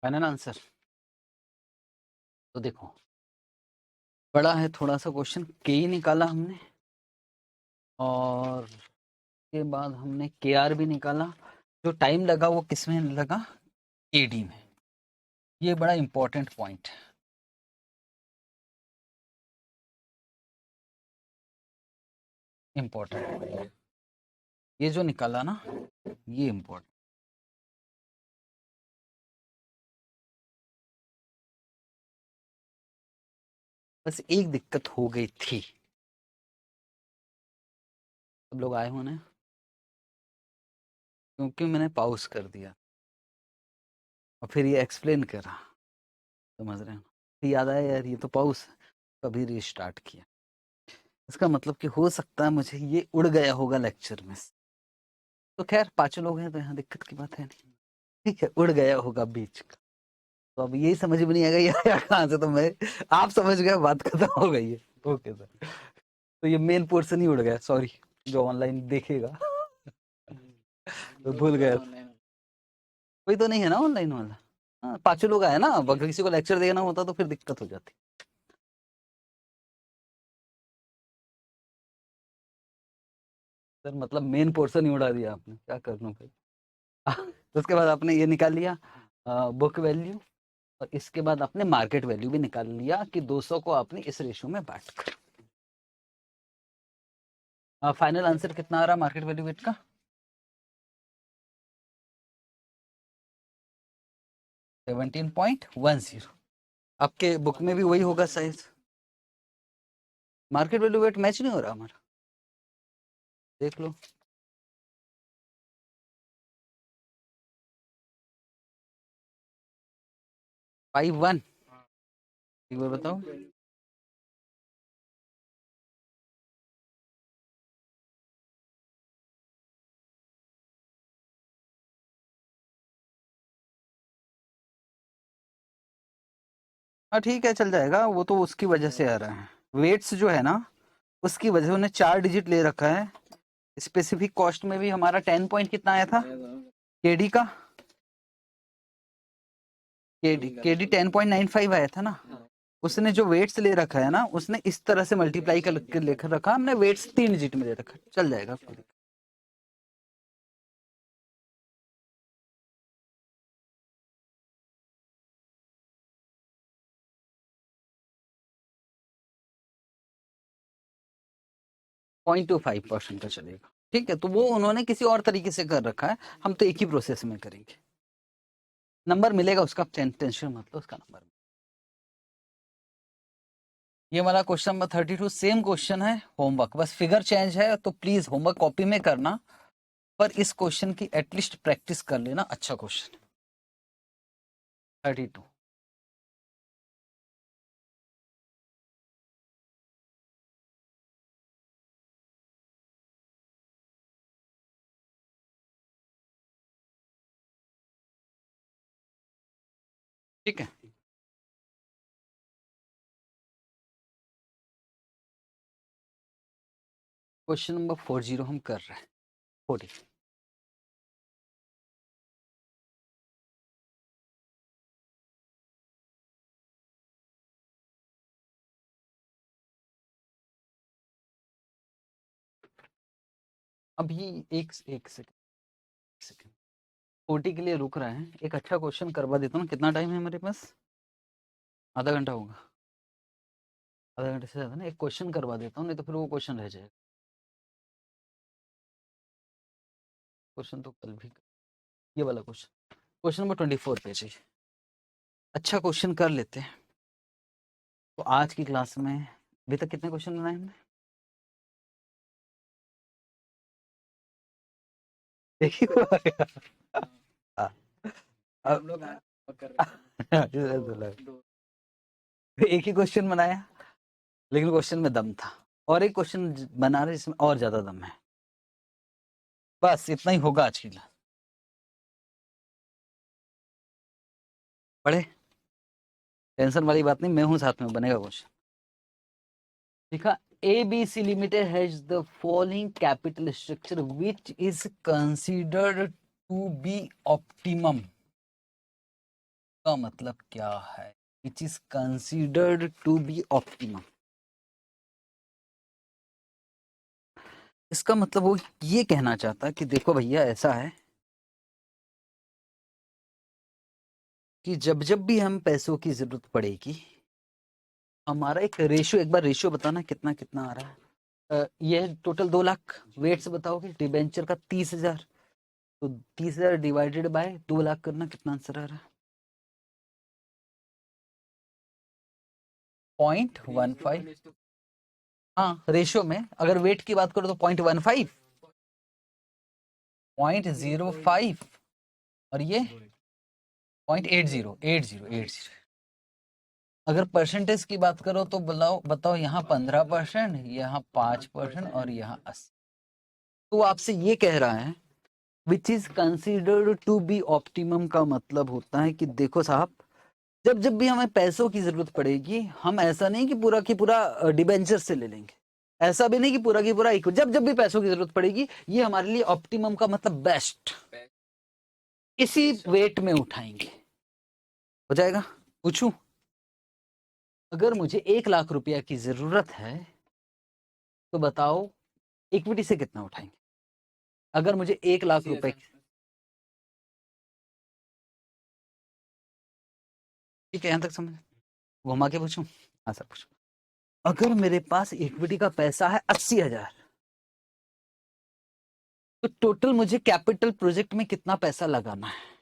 फाइनल आंसर। तो देखो बड़ा है थोड़ा सा क्वेश्चन, के ही निकाला हमने और के बाद हमने के आर भी निकाला। जो टाइम लगा वो किस में लगा, एडी में। ये बड़ा इंपॉर्टेंट पॉइंट है, इंपॉर्टेंट ये जो निकाला ना, ये इंपॉर्टेंट। बस एक दिक्कत हो गई थी, सब लोग आए होने, क्योंकि मैंने पॉज कर दिया और फिर ये एक्सप्लेन करा, समझ रहे हो, फिर याद आया यार ये तो पॉज, कभी रीस्टार्ट किया। इसका मतलब कि हो सकता है मुझे ये उड़ गया होगा लेक्चर में से। तो खैर 5 लोग हैं तो यहाँ दिक्कत की बात है नहीं, ठीक है, उड़ गया होगा बीच का। तो अब यही समझ में नहीं आएगा ये आया कहाँ से, तो मैं आप समझ गए, बात खत्म हो गई है। ओके सर, तो ये मेन पोर्शन ही उड़ गया, सॉरी, जो ऑनलाइन देखेगा तो भूल गया। कोई तो नहीं है ना ऑनलाइन वाला, हाँ 5 लोग आए ना, अगर किसी को लेक्चर देना होता तो फिर दिक्कत हो जाती। सर मतलब मेन पोर्शन ही उड़ा दिया आपने, क्या कर लूं फिर तो उसके बाद आपने ये निकाल लिया बुक वैल्यू, और इसके बाद आपने मार्केट वैल्यू भी निकाल लिया कि 200 को आपने इस रेशियो में बांट कर। फाइनल आंसर कितना आ रहा मार्केट वैल्यू वेट का, 17.10। आपके बुक में भी वही होगा size, market value weight match नहीं हो रहा हमारा, देख लो। फाइव वन, एक बार बताओ। हाँ ठीक है, चल जाएगा, वो तो उसकी वजह से आ रहा है, वेट्स जो है ना उसकी वजह से उन्हें 4 डिजिट ले रखा है। स्पेसिफिक कॉस्ट में भी हमारा 10 पॉइंट कितना आया था केडी का, केडी 10.95 आया था ना। उसने जो वेट्स ले रखा है ना, उसने इस तरह से मल्टीप्लाई करके लेकर रखा, हमने वेट्स 3 डिजिट में ले रखा, चल जाएगा। पॉइंट 25% का चलेगा, ठीक है, तो वो उन्होंने किसी और तरीके से कर रखा है, हम तो एक ही प्रोसेस में करेंगे। नंबर मिलेगा उसका, टेंशन मत लो, उसका नंबर। ये वाला क्वेश्चन नंबर 32 सेम क्वेश्चन है, होमवर्क बस फिगर चेंज है, तो प्लीज होमवर्क कॉपी में करना, पर इस क्वेश्चन की एटलीस्ट प्रैक्टिस कर लेना, अच्छा क्वेश्चन। 32 ठीक है। क्वेश्चन नंबर 40 हम कर रहे हैं, 40। अभी एक सेकंड 40 के लिए रुक रहे हैं, एक अच्छा क्वेश्चन करवा देता हूँ। कितना टाइम है हमारे पास, आधा घंटा होगा, आधा घंटे से ज़्यादा ना, एक क्वेश्चन करवा देता हूँ, नहीं तो फिर वो क्वेश्चन रह जाएगा। क्वेश्चन तो कल भी ये वाला क्वेश्चन नंबर 24 पे चाहिए। अच्छा क्वेश्चन कर लेते हैं। तो आज की क्लास में अभी तक कितने क्वेश्चन बनाए हमने? देखिए हाँ, हम लोग कर रहे हैं। एक ही क्वेश्चन बनाया लेकिन क्वेश्चन में दम था, और एक क्वेश्चन बना रहे जिसमें और ज्यादा दम है। बस इतना ही होगा आज की क्लास। पढ़े, टेंशन वाली बात नहीं, मैं हूं साथ में, बनेगा क्वेश्चन। देखा, ABC Limited has the following capital structure which is considered to be optimum। का मतलब क्या है? Which is considered to be optimum। इसका मतलब वो ये कहना चाहता है कि देखो भैया, ऐसा है कि जब जब भी हम पैसों की जरूरत पड़ेगी, हमारा एक रेशियो, एक बार रेशियो बताना कितना कितना आ रहा है। ये टोटल 2 लाख, वेट से बताओगे, डिबेंचर का 30,000, तो 30,000 डिवाइडेड बाय 2 लाख करना, कितना आंसर आ रहा है? 0.15। हाँ, रेशियो में अगर वेट की बात करो तो 0.15, 0.05, और ये 0.80। अगर परसेंटेज की बात करो तो बताओ यहाँ 15%, यहाँ 5% और यहाँ 80। तो आपसे ये कह रहा है which is considered to be optimum, का मतलब होता है कि देखो साहब, जब जब भी हमें पैसों की जरूरत पड़ेगी, हम ऐसा नहीं कि पूरा की पूरा डिबेंचर से ले लेंगे, ऐसा भी नहीं कि पूरा की पूरा इक्वल, जब जब भी पैसों की जरूरत पड़ेगी, ये हमारे लिए ऑप्टिमम का मतलब बेस्ट, इसी वेट में उठाएंगे। हो जाएगा? पूछूं, अगर मुझे 1 लाख रुपया की जरूरत है तो बताओ इक्विटी से कितना उठाएंगे? अगर मुझे 1 लाख रुपए, ठीक है, यहां तक समझ, घुमा के पूछूं? हाँ सर पूछो। अगर मेरे पास इक्विटी का पैसा है 80,000, तो टोटल मुझे कैपिटल प्रोजेक्ट में कितना पैसा लगाना है?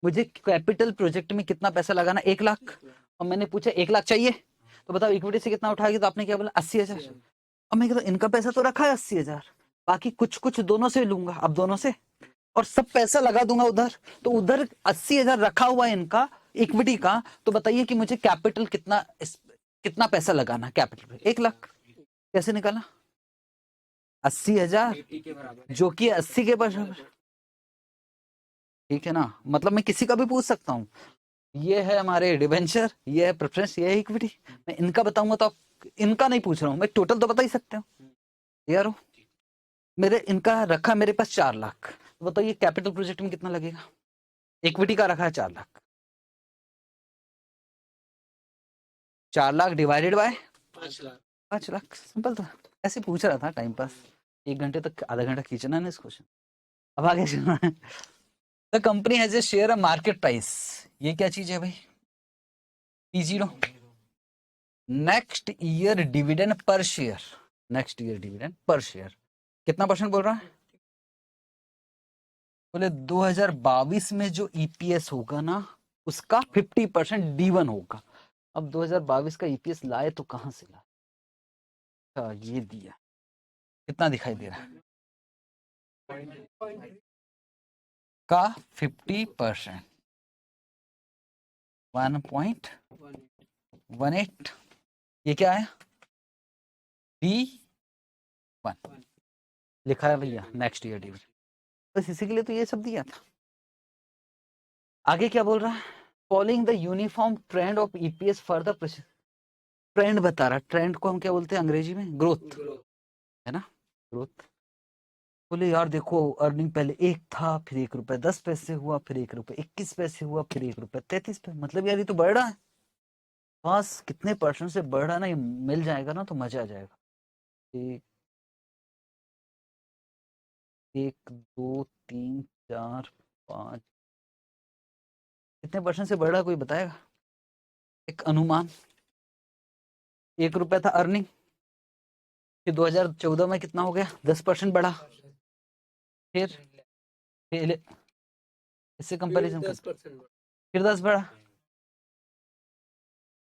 मुझे कैपिटल प्रोजेक्ट में कितना पैसा लगाना? 1 लाख। और मैंने पूछा 1 लाख चाहिए, तो बताओ इक्विटी से कितना उठाएगी? तो आपने क्या बोला? 80,000। अब मैं कहता इनका पैसा तो रखा है 80,000, बाकी कुछ कुछ दोनों से लूंगा, अब दोनों से, और सब पैसा लगा दूंगा उधर। तो उधर 80,000 रखा हुआ है इनका, इक्विटी का। तो बताइए कि मुझे कैपिटल कितना पैसा लगाना है कैपिटल पे? 1 लाख। कैसे निकाला? 80,000 जो कि 80 के बराबर, ठीक है ना? मतलब मैं किसी का भी पूछ सकता हूँ, ये है हमारे डिबेंचर, ये है प्रेफरेंस, ये है इक्विटी। मैं इनका बताऊंगा तो आप इनका नहीं पूछ रहा हूँ, मैं टोटल तो बता ही सकते हो यार हो। मेरे इनका रखा मेरे पास 4 लाख, तो बताइए कैपिटल प्रोजेक्ट में कितना लगेगा? इक्विटी का रखा है 4 lakh, 4 lakh divided by 5 lakh. 5 lakh, simple था। ऐसे पूछ रहा था टाइम पास, 1 घंटे तक आधा घंटा खींचना है ना इस क्वेश्चन। अब आगे चलना है। The company has a share a market price, ये क्या चीज है भाई? P0। Next year dividend per share, next year dividend per share कितना परसेंट बोल रहा है? बोले 2022 में जो ईपीएस होगा ना, उसका 50% D1 होगा। अब 2022 का ईपीएस लाए तो कहां से लाए? अच्छा, ये दिया, कितना दिखाई दे रहा है? का 50%, 1.18, ये क्या है? D1 लिखा है भैया, नेक्स्ट ईयर डिविडेंड। बस इसी के लिए तो ये सब दिया था। आगे क्या बोल रहा है? Following the uniform trend of EPS for the, trend बता रहा, ट्रेंड को हम क्या बोलते हैं अंग्रेजी में? ग्रोथ, है ना? ग्रोथ। बोले यार देखो, अर्निंग पहले 1 था, फिर 1 रुपए 10 पैसे हुआ, फिर 1 रुपए 21 पैसे हुआ, फिर 1 रुपए 33 पैसे, मतलब यार ये तो बढ़ रहा है। बस कितने परसेंट से बढ़ रहा है ना, ये मिल जाएगा ना तो मजा आ जाएगा। एक, 1, 2, 3, 4, 5, कितने परसेंट से बढ़ रहा है कोई बताएगा? एक अनुमान। 1 रुपए था अर्निंग, फिर 2014 में कितना हो गया? 10% बढ़ा, फिर इससे कंपैरिजन कर 10% फिर 10 बढ़ा,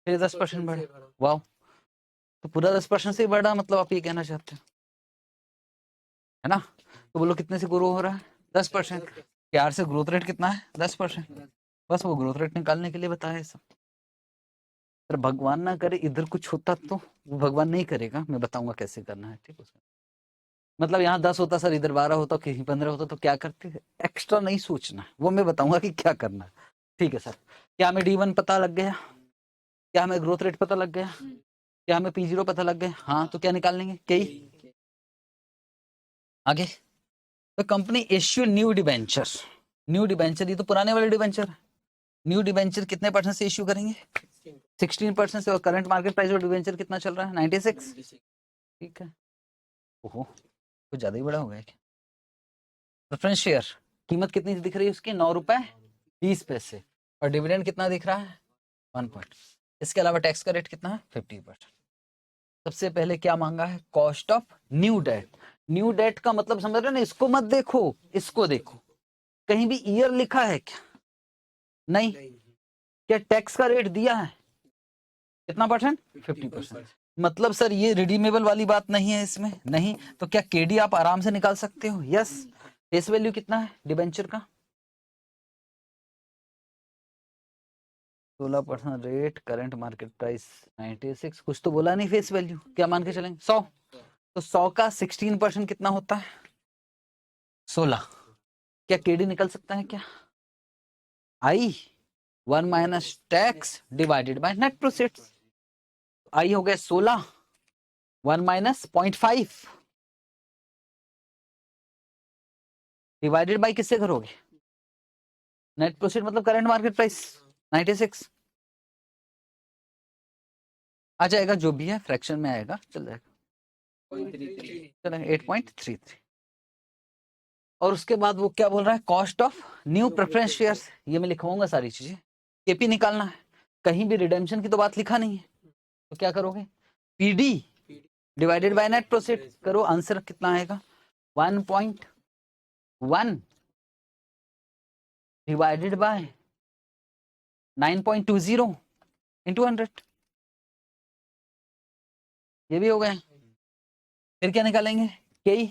फिर 10% बढ़ा। वाह, तो पूरा 10% से ही बढ़ा, मतलब आप ये कहना चाहते हैं, है ना? तो बोलो कितने से ग्रो हो रहा है? 10%। प्यार से ग्रोथ रेट कितना है? 10%। बस वो ग्रोथ रेट निकालने के लिए बताया है सब। पर भगवान ना करे इधर कुछ होता तो वो भगवान नहीं करेगा, मैं बताऊंगा कैसे करना है, ठीक है? मतलब यहाँ 10 होता सर, इधर 12 होता, कहीं 15 होता तो क्या करते? एक्स्ट्रा नहीं सोचना, वो मैं बताऊंगा कि क्या करना है, ठीक है सर? क्या हमें D1 पता लग गया? क्या हमें ग्रोथ रेट पता लग गया? क्या हमें P0 पता लग गया? हाँ, तो क्या निकाल लेंगे? कई आगे। तो company issue new debenture, new debenture, ये तो पुराने वाले डिबेंचर है। न्यू डिबेंचर कितने % से इश्यू करेंगे? 16% से। और current market price of debenture कितना चल रहा है? 96। ठीक है। ओहो, कुछ ज्यादा ही बड़ा हो गया क्या? प्रेफरेंस शेयर कीमत कितनी दिख रही है उसकी? 9 रुपए 20 पैसे। और डिविडेंड कितना दिख रहा है? 1 पॉइंट। इसके अलावा टैक्स का रेट कितना है? 50%। सबसे पहले क्या मांगा है? Cost of new debt. New debt का मतलब समझ रहे हो ना? इसको मत देखो, इसको देखो। कहीं भी ईयर लिखा है क्या? नहीं। क्या टैक्स का रेट दिया है? कितना %? 50%। मतलब सर ये रिडीमेबल वाली बात नहीं है इसमें? नहीं। तो क्या केडी आप आराम से निकाल सकते हो? यस। फेस वैल्यू कितना है डिबेंचर का? 16% रेट, करंट मार्केट प्राइस 96। कुछ तो बोला नहीं फेस वैल्यू, क्या मान के चलेंगे? 100। तो 100 का 16% कितना होता है? 16। क्या केडी निकल सकता है क्या? I 1 minus tax divided by net proceeds. I हो गया 16, 1 माइनस 0.5 डिवाइडेड बाय किससे करोगे? नेट प्रोसीड मतलब करंट मार्केट प्राइस 96। आ जाएगा, जो भी है फ्रैक्शन में आएगा, चल जाएगा, चलेगा 8.33। और उसके बाद वो क्या बोल रहा है? Cost of new preference shares. ये मैं लिखवाऊंगा सारी चीजें। केपी निकालना है, कहीं भी रिडेम्पशन की तो बात लिखा नहीं है, तो क्या करोगे? PD divided by net proceed करो, आंसर कितना आएगा? 1.1 डिवाइडेड बाय 9.20 इंटू 100। ये भी हो गया। फिर क्या निकालेंगे? केई।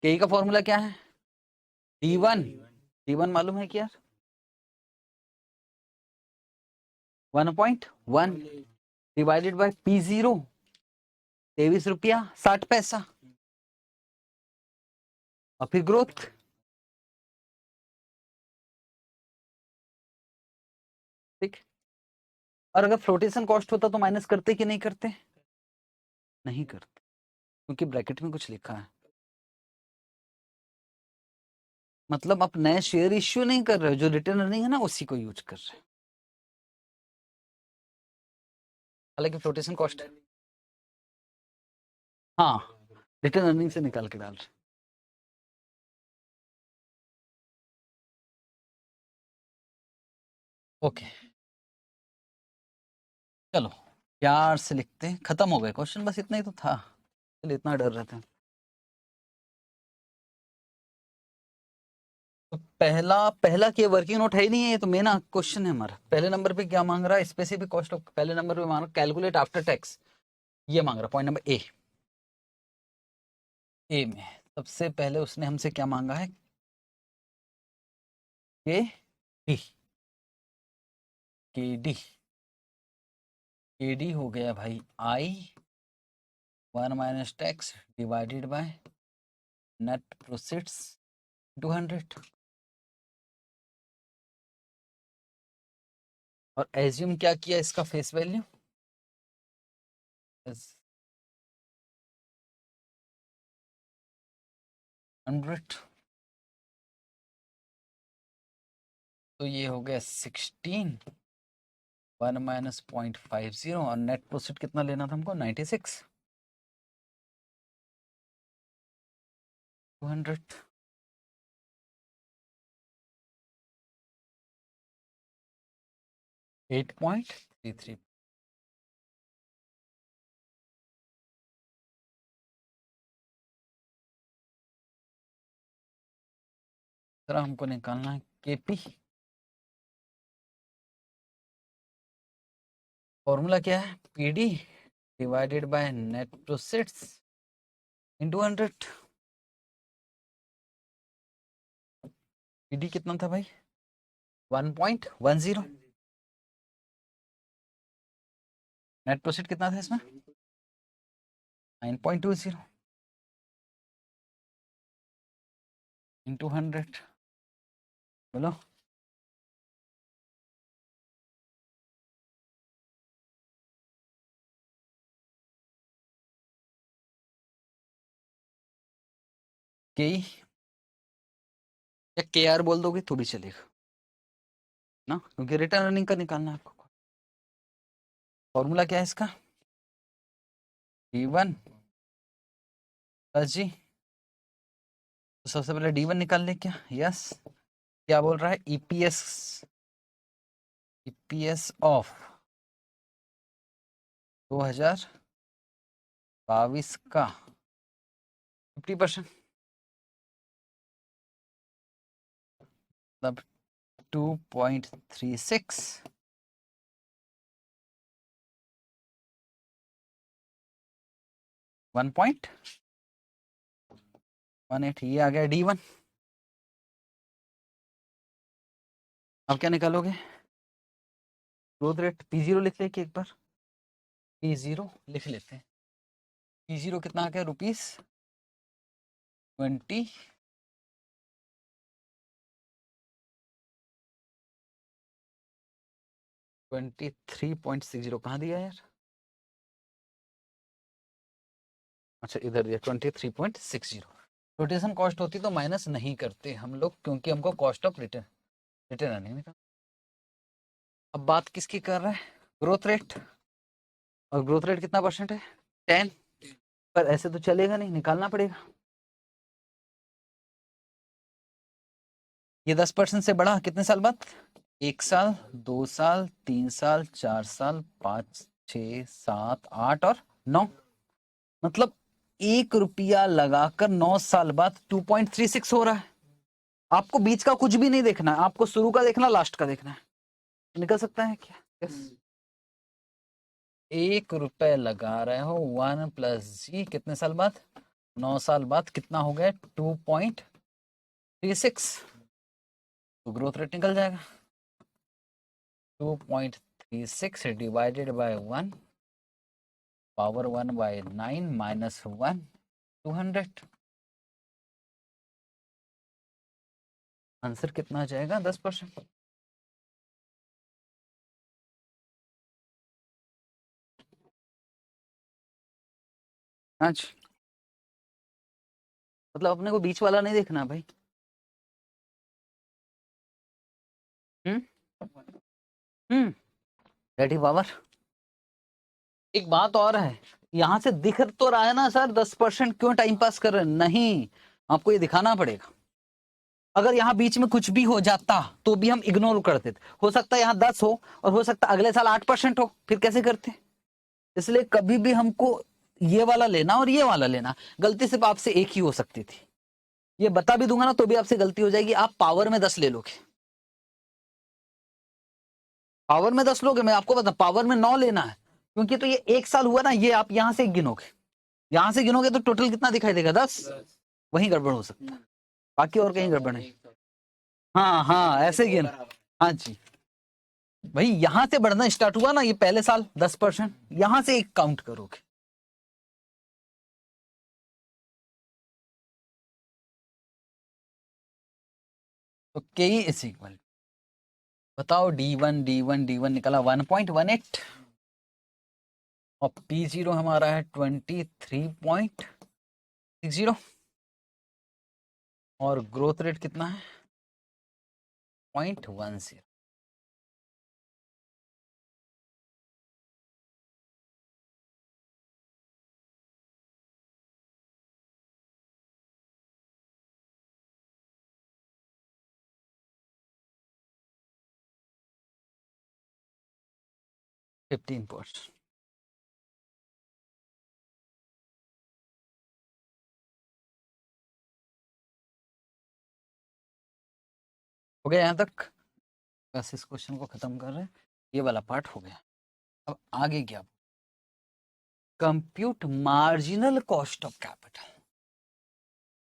केई का फॉर्मूला क्या है? D1। D1 मालूम है क्या? 1.1 डिवाइडेड बाय P0 ₹23.60। और फिर ग्रोथ। ठीक। और अगर फ्लोटेशन कॉस्ट होता तो माइनस करते कि नहीं करते? नहीं करते, क्योंकि ब्रैकेट में कुछ लिखा है। मतलब आप नए शेयर इश्यू नहीं कर रहे हो, जो रिटर्न अर्निंग है ना उसी को यूज कर रहे हो। हालांकि फ्लोटेशन कॉस्ट, हाँ, रिटर्न अर्निंग से निकाल के डाल रहे। ओके, चलो प्यार से लिखते हैं। खत्म हो गए क्वेश्चन, बस इतना ही तो था, चलिए इतना डर रहे थे। तो पहला की वर्किंग नोट है ही नहीं है, ये तो मेन क्वेश्चन है हमारा। पहले नंबर पे क्या मांग रहा है? Specific cost of. पहले नंबर पे मांग रहा कैलकुलेट आफ्टर टैक्स, ये मांग रहा। पॉइंट नंबर ए में सबसे पहले उसने हमसे क्या मांगा है? के डी। के डी, के डी हो गया भाई आई 1 minus tax divided by net proceeds 200। और एज्यूम क्या किया इसका फेस वैल्यू? 100। तो ये हो गया 16, 1 माइनस 0.50। और नेट प्रोसीड कितना लेना था हमको? 96, 200। 8.33। दूसरा हमको निकालना है केपी। फॉर्मूला क्या है? PD divided by net proceeds into 100। PD कितना था भाई? 1.10। नेट प्रोसीड कितना था इसमें? 9.20 इंटू 100। बोलो। के या के आर बोल दोगे तो भी चलेगा ना, क्योंकि रिटर्न अर्निंग का निकालना है आपको। फॉर्मूला क्या है इसका? D1 प्लस जी। तो सबसे पहले D1 निकाल ले क्या? यस। क्या बोल रहा है? ईपीएस ऑफ 2022 का 50%, मतलब 2.36 1.18 ये आ गया D1। अब क्या निकालोगे? ग्रोथ रेट P0 लिख ले कि एक बार P0 लिख लेते हैं। P0 कितना आ गया? ₹20 23.60 कहाँ दिया यार? अच्छा इधर दिया 23.60। रोटेशन कॉस्ट होती तो माइनस नहीं करते हम लोग, क्योंकि हमको कॉस्ट ऑफ रिटर्न अर्निंग निकाल। अब बात किसकी कर रहे हैं? Growth rate. और ग्रोथ रेट कितना परसेंट है? 10। पर ऐसे तो चलेगा नहीं, निकालना पड़ेगा। ये 10% से बढ़ा कितने साल बाद? 1 साल, 2 साल, 3 साल, 4 साल, 5, 6, 7, 8 और 9। मतलब ₹1 लगाकर 9 साल बाद 2.36 हो रहा है। आपको बीच का कुछ भी नहीं देखना है, आपको शुरू का देखना, लास्ट का देखना है। निकल सकता है क्या? यस। ₹1 लगा रहे हो 1 प्लस जी कितने साल बाद? 9 साल बाद कितना हो गया? 2.36। तो ग्रोथ रेट निकल जाएगा 2.36 divided by 1 power 1/9 minus 1 200। Answer कितना आ जाएगा? 10%। हाँ जी, मतलब अपने को बीच वाला नहीं देखना भाई। हम्म हम्म रेडी पावर। एक बात और है, यहाँ से दिख तो रहा है ना सर 10%, क्यों टाइम पास कर रहे हैं? नहीं, आपको ये दिखाना पड़ेगा। अगर यहाँ बीच में कुछ भी हो जाता तो भी हम इग्नोर करते थे। हो सकता है यहाँ 10 हो और हो सकता है अगले साल 8% हो, फिर कैसे करते? इसलिए कभी भी हमको ये वाला लेना और ये वाला लेना। गलती सिर्फ आपसे एक ही हो सकती थी, ये बता भी दूंगा ना तो भी आपसे गलती हो जाएगी। आप पावर में 10 ले लोगे, पावर में 10 लोगे, मैं आपको बता पावर में 9 लेना है, क्योंकि तो ये 1 साल हुआ ना, ये आप यहां से गिनोगे, यहां से गिनोगे तो टोटल कितना दिखाई देगा? 10। वहीं गड़बड़ हो सकता है, बाकी और कहीं गड़बड़ नहीं। हाँ हाँ ऐसे गिन। हाँ जी भाई, यहां से बढ़ना स्टार्ट हुआ ना, ये पहले साल 10%, यहां से एक काउंट करोगे। तो के इज इक्वल, बताओ D1 निकला 1.18 और P0 हमारा है 23.60 और ग्रोथ रेट कितना है? 0.10। %15। हो गया यहाँ तक? बस इस क्वेश्चन को खत्म कर रहे हैं, ये वाला पार्ट हो गया। अब आगे क्या? Compute marginal cost of capital,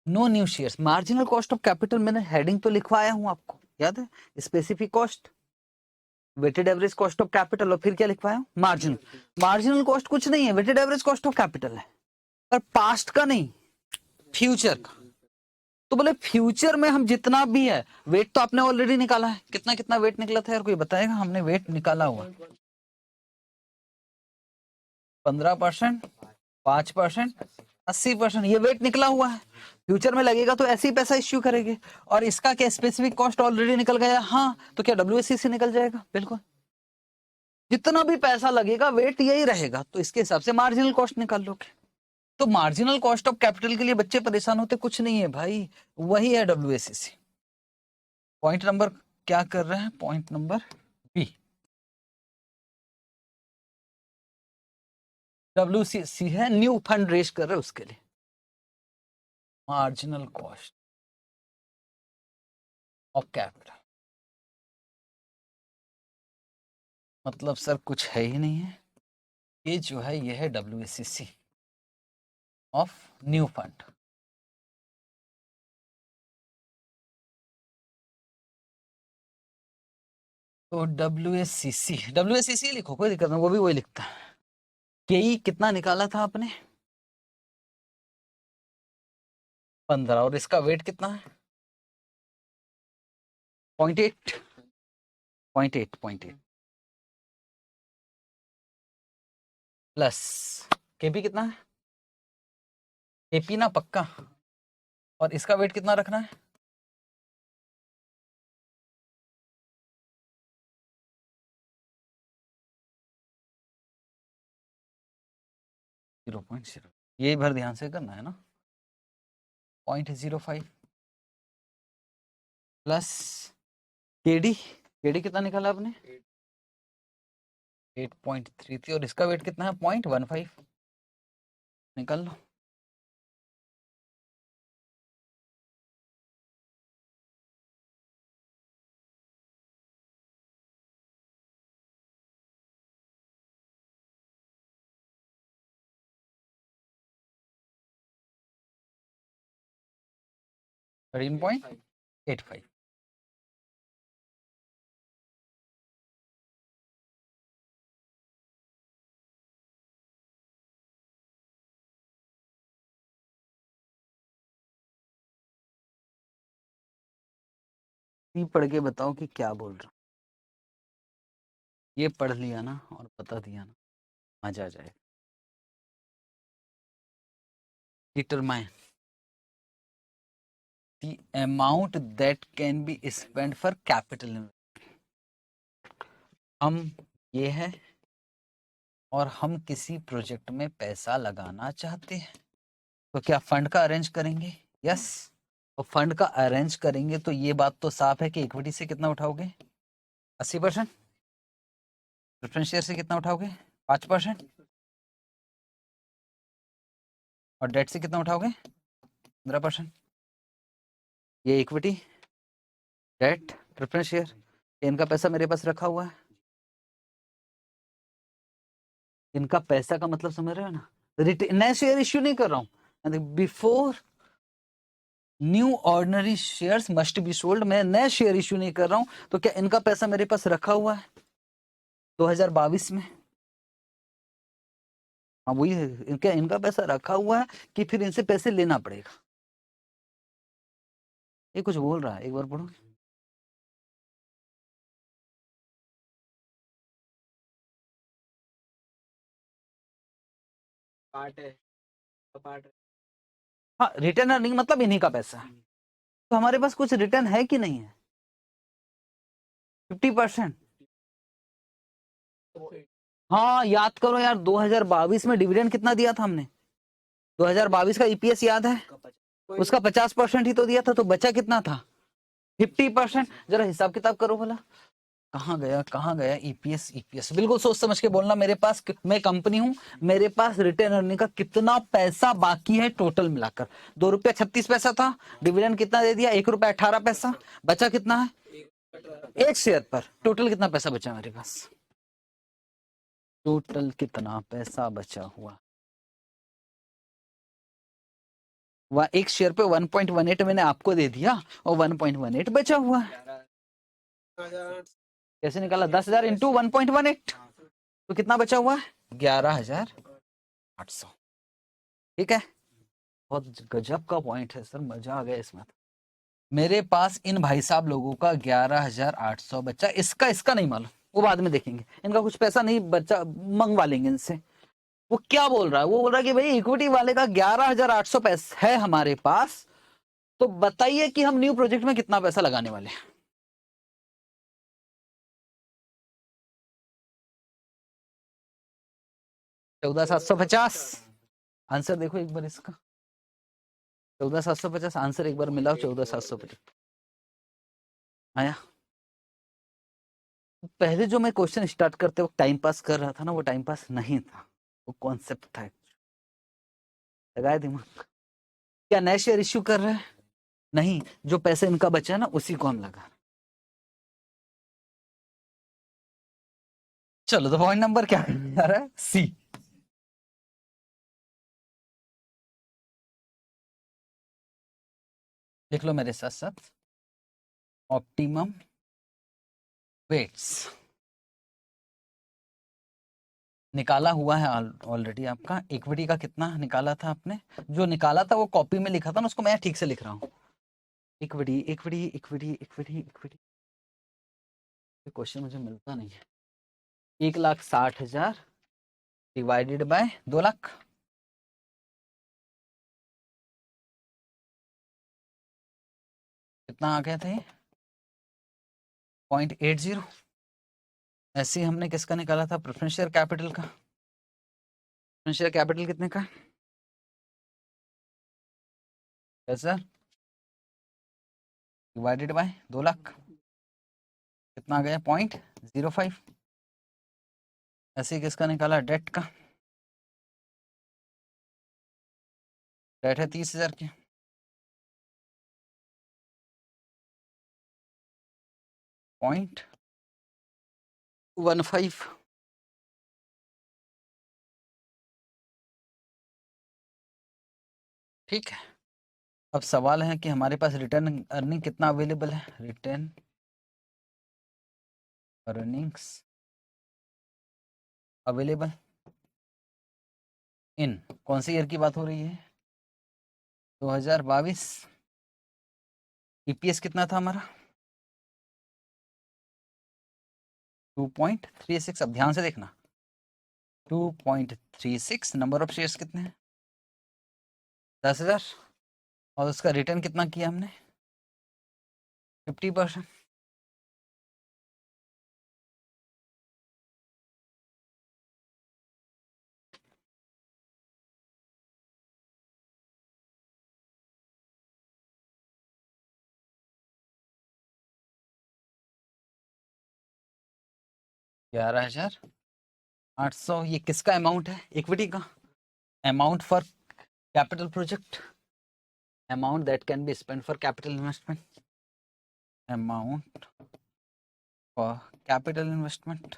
no new shares. Marginal cost of capital मैंने हेडिंग तो लिखवाया हूं आपको, याद है? Specific cost, weighted average cost of capital, और फिर क्या लिखवाया हूं? मार्जिनल। मार्जिनल कॉस्ट कुछ नहीं है, weighted average cost of capital है, पर पास्ट का नहीं, फ्यूचर का। तो बोले फ्यूचर में हम जितना भी है, वेट तो आपने ऑलरेडी निकाला है, कितना कितना वेट निकला था यार, कोई बताएगा? हमने वेट निकाला हुआ 15%, 5%, 80%, ये वेट निकला हुआ है। फ्यूचर में लगेगा तो ऐसे ही पैसा इश्यू करेंगे। और इसका क्या स्पेसिफिक कॉस्ट ऑलरेडी निकल गया? हाँ, तो क्या WACC निकल जाएगा? बिल्कुल, जितना भी पैसा लगेगा वेट यही रहेगा, तो इसके हिसाब से मार्जिनल कॉस्ट निकाल लोगे। तो मार्जिनल कॉस्ट ऑफ कैपिटल के लिए बच्चे परेशान होते कुछ नहीं है भाई, वही है WACC। पॉइंट नंबर क्या कर रहे हैं? पॉइंट नंबर बी, WACC है, न्यू फंड रेज कर रहे हैं उसके लिए। मार्जिनल कॉस्ट ऑफ कैपिटल मतलब सर कुछ है ही नहीं है, ये जो है ये है WACC ऑफ न्यू फंड। तो WACC लिखो, कोई दिक्कत नहीं, वो भी वही लिखता है। KE कितना निकाला था आपने? 15, और इसका वेट कितना है? 0.8 प्लस KP कितना है? KP ना पक्का, और इसका वेट कितना रखना है? 0.0, ये भर ध्यान से करना है ना। 0.05 प्लस KD कितना निकाला आपने? 8.33, और इसका वेट कितना है? 0.15, निकाल लो। Thirteen point 85। पढ़ के बताओ कि क्या बोल रहा हूँ। ये पढ़ लिया ना और बता दिया ना, मजा आ जाएगा। Determine the amount that can be spend for capital. हम ये है और हम किसी प्रोजेक्ट में पैसा लगाना चाहते हैं, तो क्या फंड का अरेंज करेंगे? यस। तो फंड का अरेंज करेंगे तो ये बात तो साफ है कि इक्विटी से कितना उठाओगे? 80%। प्रेफरेंस शेयर से कितना उठाओगे? 5%। और डेट से कितना उठाओगे? 15%। ये इक्विटी, डेट, प्रेफरेंस शेयर, इनका पैसा मेरे पास रखा हुआ है। इनका पैसा का मतलब समझ रहे हो ना? नए शेयर इश्यू नहीं कर रहा हूं, before new ordinary shares must be sold, मैं नए शेयर इश्यू नहीं कर रहा हूं। तो क्या इनका पैसा मेरे पास रखा हुआ है 2022 में? हाँ वही है, क्या इनका पैसा रखा हुआ है कि फिर इनसे पैसे लेना पड़ेगा? ये कुछ बोल रहा है, एक बार पढ़ो। पार्ट है, पार्ट। हाँ, रिटर्न अर्निंग मतलब इन्हीं का पैसा है। तो हमारे पास कुछ रिटर्न है कि नहीं है? 50%। हाँ याद करो यार, 2022 में डिविडेंड कितना दिया था हमने? 2022 का EPS याद है? उसका 50% ही तो दिया था, तो बचा कितना था? 50%। जरा हिसाब किताब करो भला, कहाँ गया EPS? बिल्कुल सोच समझ के बोलना। मेरे पास, मैं कंपनी हूं, मेरे पास रिटर्न अर्निंग का कितना पैसा बाकी है टोटल मिलाकर? 2 रुपया 36 पैसा था, डिविडेंड कितना दे दिया? 1 रुपया 18 पैसा, बचा कितना है? एक शेयर पर टोटल कितना पैसा बचा मेरे पास, टोटल कितना पैसा बचा हुआ, वह एक शेयर पे 1.18 मैंने आपको दे दिया और 1.18 बचा हुआ है। कैसे निकाला, 10,000 इंटू 1.18, तो कितना बचा हुआ है, 11,800। ठीक है, बहुत गजब का पॉइंट है सर, मजा आ गया इसमें। मेरे पास इन भाई साहब लोगों का 11,800 बचा, इसका नहीं मालूम, वो बाद में देखेंगे, इनका कुछ पैसा नहीं बचा, मंगवा लेंगे इनसे। वो क्या बोल रहा है, वो बोल रहा है कि भाई इक्विटी वाले का 11,800 पैसा है हमारे पास, तो बताइए कि हम न्यू प्रोजेक्ट में कितना पैसा लगाने वाले हैं। $14,750 आंसर देखो एक बार इसका, 14,750 आंसर एक बार मिलाओ, 14,750 आया। पहले जो मैं क्वेश्चन स्टार्ट करते वक्त टाइम पास कर रहा था ना, वो टाइम पास नहीं था, वो कॉन्सेप्ट था। लगाया दिमाग, क्या नए शेयर इश्यू कर रहे हैं, नहीं, जो पैसे इनका बचा है ना उसी को हम लगा। चलो तो पॉइंट नंबर क्या आ रहा है, सी। लिख लो मेरे साथ साथ, ऑप्टिमम वेट्स निकाला हुआ है ऑलरेडी। आपका इक्विटी का कितना निकाला था आपने, जो निकाला था वो कॉपी में लिखा था ना, उसको मैं ठीक से लिख रहा हूँ, equity equity equity equity equity. Question मुझे मिलता नहीं है, 1,60,000 डिवाइडेड बाय 2 लाख, कितना आ गया था ये, 0.80। ऐसे ही हमने किसका निकाला था, प्रेफरेंस शेयर कैपिटल का, प्रेफरेंस शेयर कैपिटल कितने का है सर, डिवाइडेड बाय 2 लाख, कितना आ गया 0.05। ऐसे ही किसका निकाला, डेट का, डेट है 30,000 की, 0.15। ठीक है, अब सवाल है कि हमारे पास रिटर्न अर्निंग कितना अवेलेबल है, रिटर्न अर्निंग्स अवेलेबल इन कौन सी ईयर की बात हो रही है, 2022। ईपीएस कितना था हमारा, 2.36। अब ध्यान से देखना, 2.36, नंबर ऑफ शेयर्स कितने हैं, 10,000, और उसका रिटर्न कितना किया हमने, 50%। $11,800, ये किसका अमाउंट है, इक्विटी का amount for capital project, amount that can be spend for capital investment, amount for capital investment.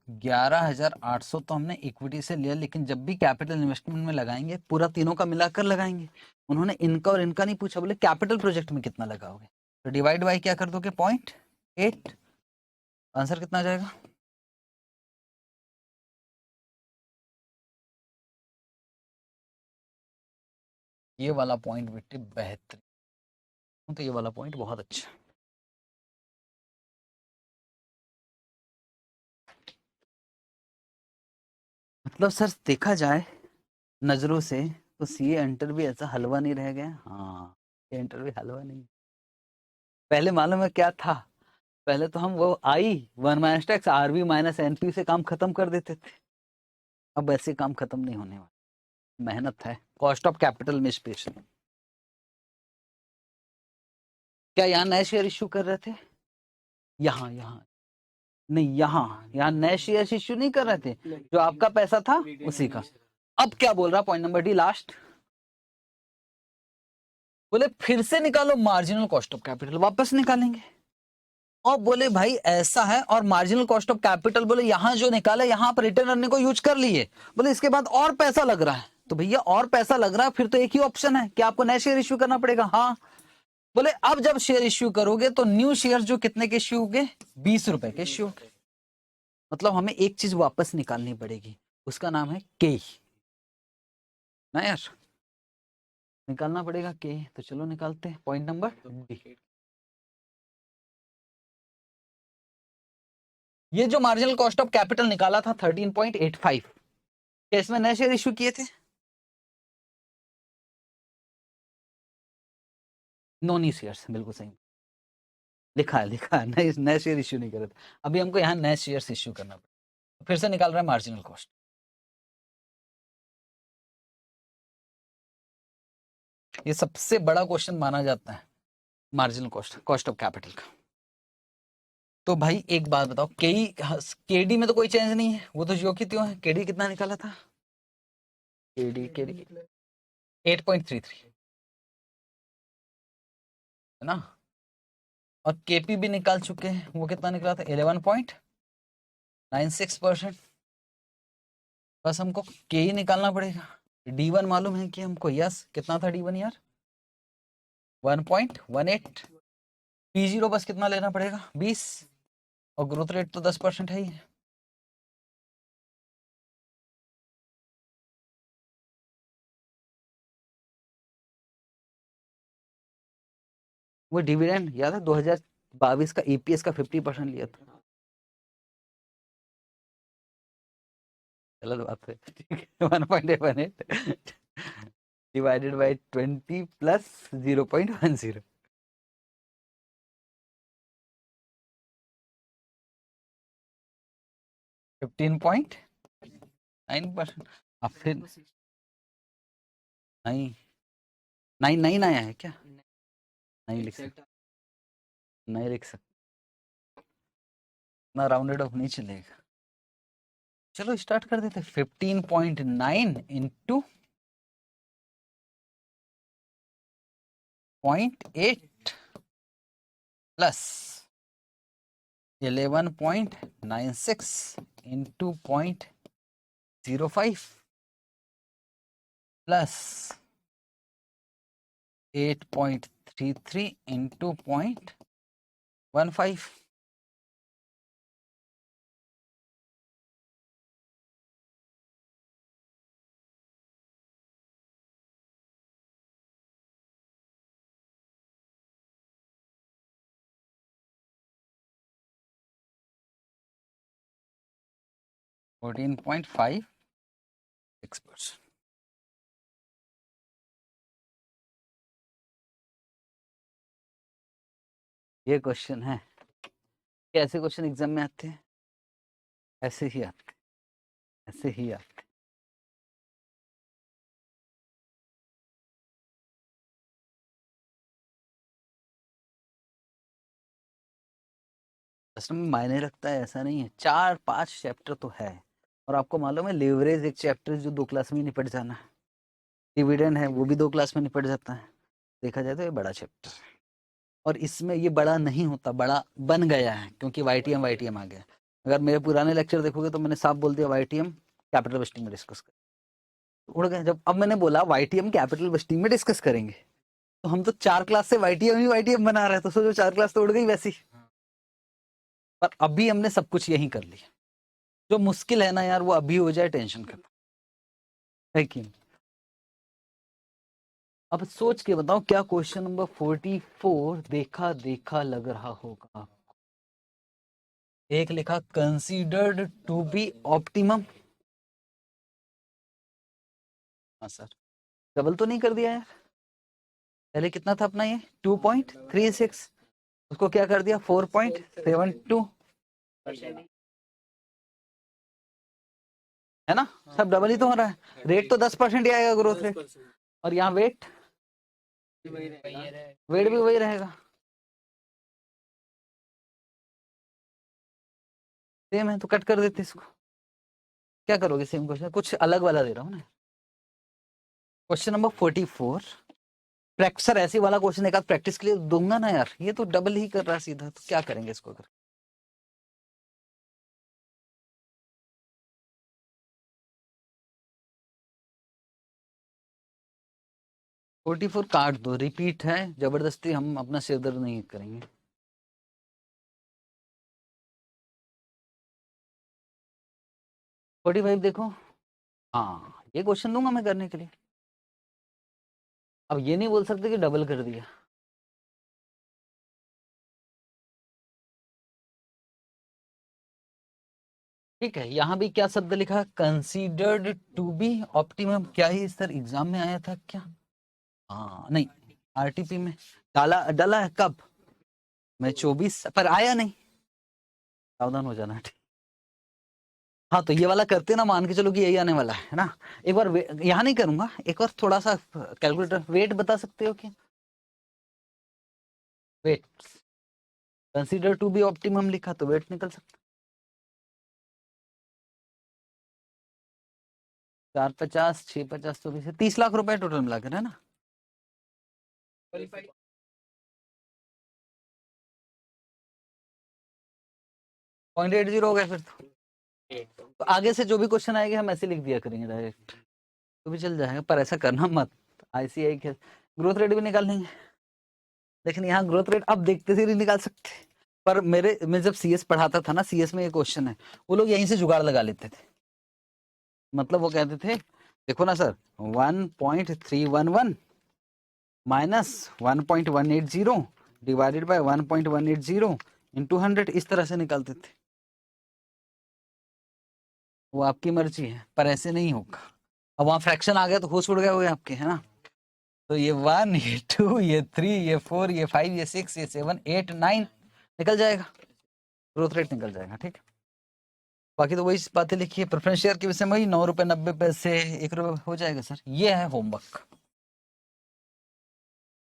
$11,800 तो हमने इक्विटी से लिया, लेकिन जब भी कैपिटल इन्वेस्टमेंट में लगाएंगे पूरा तीनों का मिलाकर लगाएंगे। उन्होंने इनका और इनका नहीं पूछा, बोले कैपिटल प्रोजेक्ट में कितना लगाओगे, तो डिवाइड बाय क्या कर दोगे, 0.8। आंसर कितना आ जाएगा, ये वाला पॉइंट बेटे बेहतरीन, तो ये वाला पॉइंट बहुत अच्छा। मतलब सर देखा जाए नजरों से तो सीए एंटर भी ऐसा हलवा नहीं रह गया, हाँ ये एंटर भी हलवा नहीं। पहले मालूम है क्या था, पहले तो हम वो आई 1 - टैक्स आरबी - एनपी से काम खत्म कर देते थे, अब ऐसे काम खत्म नहीं होने वाला, मेहनत है, कॉस्ट ऑफ कैपिटल में स्पेशल। क्या यहाँ नए शेयर इश्यू कर रहे थे, यहाँ यहाँ नहीं, यहाँ नए शेयर इश्यू नहीं कर रहे थे, जो आपका पैसा था उसी का। अब क्या बोल रहा पॉइंट नंबर डी लास्ट, बोले फिर से निकालो मार्जिनल कॉस्ट ऑफ कैपिटल, वापस निकालेंगे। और बोले भाई ऐसा है, और मार्जिनल कॉस्ट ऑफ कैपिटल बोले यहां जो निकाला यहां पर रिटर्न अर्निंग को यूज कर लिए, बोले इसके बाद और पैसा लग रहा है, तो भैया और पैसा लग रहा है फिर तो एक ही ऑप्शन है कि आपको नए शेयर इश्यू करना पड़ेगा। हाँ, बोले अब जब शेयर इश्यू करोगे तो न्यू शेयर जो कितने के इश्यू होंगे, 20 रुपए के इश्यू होंगे। मतलब हमें एक चीज वापस निकालनी पड़ेगी, उसका नाम है के, ना यार, निकालना पड़ेगा के। तो चलो निकालते हैं पॉइंट नंबर डी। ये जो मार्जिनल कॉस्ट ऑफ कैपिटल निकाला था 13.85, क्या इसमें नए शेयर इश्यू किए थे? नो न्यू शेयर्स, बिल्कुल सही लिखा है नए नए शेयर इश्यू नहीं करे थे। अभी हमको यहाँ नए शेयर्स इश्यू करना पड़ेगा, फिर से निकाल रहा है मार्जिनल कॉस्ट। ये सबसे बड़ा क्वेश्चन माना जाता है मार्जिनल कॉस्ट ऑफ कैपिटल का। तो भाई एक बात बताओ, केडी में तो कोई चेंज नहीं है, वो तो जो की त्यों है। केडी कितना निकाला था? केडी 8.33 है ना, और केपी भी निकाल चुके हैं, वो कितना निकला था? 11.96%। बस हमको के ही निकालना पड़ेगा। D1 मालूम है कि हमको, यस कितना था D1 यार? 1.18। P0 बस कितना लेना पड़ेगा? 20, और ग्रोथ रेट तो 10% है ही। वो डिविडेंड याद है 2022 का ईपीएस का 50% लिया था। गलत बात है, ठीक है। 1.18 डिवाइडेड बाय 20 प्लस 0.10, 15.9%। अब फिर नहीं, 9 आया है क्या? नहीं लिख सकता, नहीं लिख सकता, ना राउंडेड ऑफ नहीं चलेगा। चलो स्टार्ट कर देते। 15.9 into 0.8 plus 11.96 into 0.05 plus 8.33 into 0.15। Fourteen 14.56%। ये क्वेश्चन है, कैसे क्वेश्चन एग्जाम में आते हैं? ऐसे ही आते, ऐसे ही आते। असल में मायने रखता है ऐसा नहीं है, 4-5 चैप्टर तो है, और आपको मालूम है लेवरेज एक चैप्टर जो 2 क्लास में ही निपट जाना है, डिविडेंड है वो भी 2 क्लास में निपट जाता है। देखा जाए तो ये बड़ा चैप्टर है, और इसमें ये बड़ा नहीं होता, बड़ा बन गया है क्योंकि वाईटीएम आ गया। अगर मेरे पुराने लेक्चर देखोगे तो मैंने साफ बोल दिया वाईटीएम कैपिटल बस्टिंग में डिस्कस कर, उड़ गए। जब अब मैंने बोला वाईटीएम कैपिटल बस्टिंग में डिस्कस करेंगे, तो हम तो 4 क्लास से वाईटीएम बना रहे हैं, तो सोचो 4 क्लास तो उड़ गई वैसी। पर अभी हमने सब कुछ यही कर लिया, जो मुश्किल है ना यार वो अभी हो जाए, टेंशन खत्म है कि नहीं? अब सोच के बताओ, क्या क्वेश्चन नंबर 44 देखा देखा लग रहा होगा? एक लिखा कंसीडर्ड टू बी ऑप्टिमम। हाँ सर, डबल तो नहीं कर दिया यार? पहले कितना था अपना ये 2.36, उसको क्या कर दिया 4.72, है ना? सब डबल ही तो हो रहा है। रेट तो 10% ही आएगा ग्रोथ रेट, और यहाँ वेट भी वही रहेगा, सेम है, तो कट कर देते इसको। क्या करोगे? सेम क्वेश्चन कुछ अलग वाला दे रहा हूँ ना। क्वेश्चन नंबर 44, सर ऐसे वाला क्वेश्चन एक आध प्रैक्टिस के लिए दूंगा ना यार, ये तो डबल ही कर रहा है सीधा, तो क्या करेंगे इसको अगर 44 काट दो, रिपीट है, जबरदस्ती हम अपना सिर दर्द नहीं करेंगे। फोर्टी फाइव देखो, हाँ ये क्वेश्चन दूंगा मैं करने के लिए। अब ये नहीं बोल सकते कि डबल कर दिया। ठीक है, यहाँ भी क्या शब्द लिखा, कंसीडर्ड टू बी ऑप्टिमम, क्या ही सर एग्जाम में आया था क्या? हाँ नहीं, आरटीपी में डाला डाला है कब, मैं 24 पर आया नहीं, सावधान हो जाना। ठीक, हाँ तो ये वाला करते ना, मान के चलो कि यही आने वाला है ना। एक बार यहाँ नहीं करूंगा, एक बार थोड़ा सा कैलकुलेटर वेट बता सकते हो क्या? Weight, consider to be optimum लिखा तो वेट निकल सकता। 450 650 तो 30 लाख रुपए टोटल मिलाकर है ना। 45 0.80 हो गया फिर तो आगे से जो भी क्वेश्चन आएंगे हम ऐसे लिख दिया करेंगे डायरेक्ट, तो भी चल जाएगा, पर ऐसा करना मत। आईसीआई के ग्रोथ रेट भी निकाल लेंगे, लेकिन यहाँ ग्रोथ रेट अब देखते से नहीं निकाल सकते। पर मैं जब सीएस पढ़ाता था ना, सीएस में ये क्वेश्चन है, वो लोग यहीं से जुगाड़ लगा लेते थे। मतलब वो कहते थे देखो ना sir, 1.311 minus 1.180 divided by 1.180 into 100, इस तरह से निकालते थे। वो आपकी मर्जी है, पर ऐसे नहीं होगा। अब वहां फ्रैक्शन आ गया तो होश उड़ गए हुए आपके, है ना। तो ये 1 ये 2 ये 3 ये 4 ये 5 ये 6 ये 7 8 9 निकल जाएगा, ग्रोथ रेट निकल जाएगा। ठीक है, बाकी तो वही बातें लिखी है। प्रेफरेंस शेयर के विषय में वही 9 रुपए 90 पैसे 1 रुपए हो जाएगा सर। ये है होमवर्क,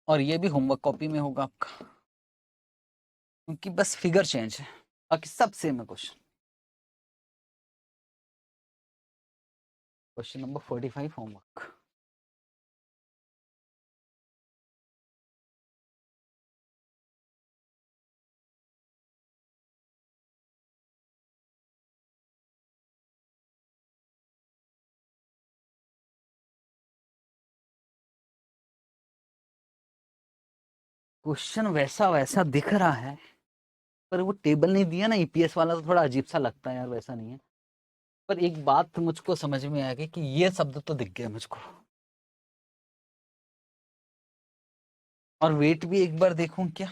और ये भी होमवर्क कॉपी में होगा आपका, क्योंकि बस फिगर चेंज है, बाकी सब सेम है question. Question number 45 homework. Question वैसा वैसा दिख रहा है, पर वो टेबल नहीं दिया ना ईपीएस वाला, तो थोड़ा अजीब सा लगता है यार, वैसा नहीं है। पर एक बात मुझको समझ में आ गई कि ये शब्द तो दिख गया मुझको, और वेट भी एक बार देखूं क्या,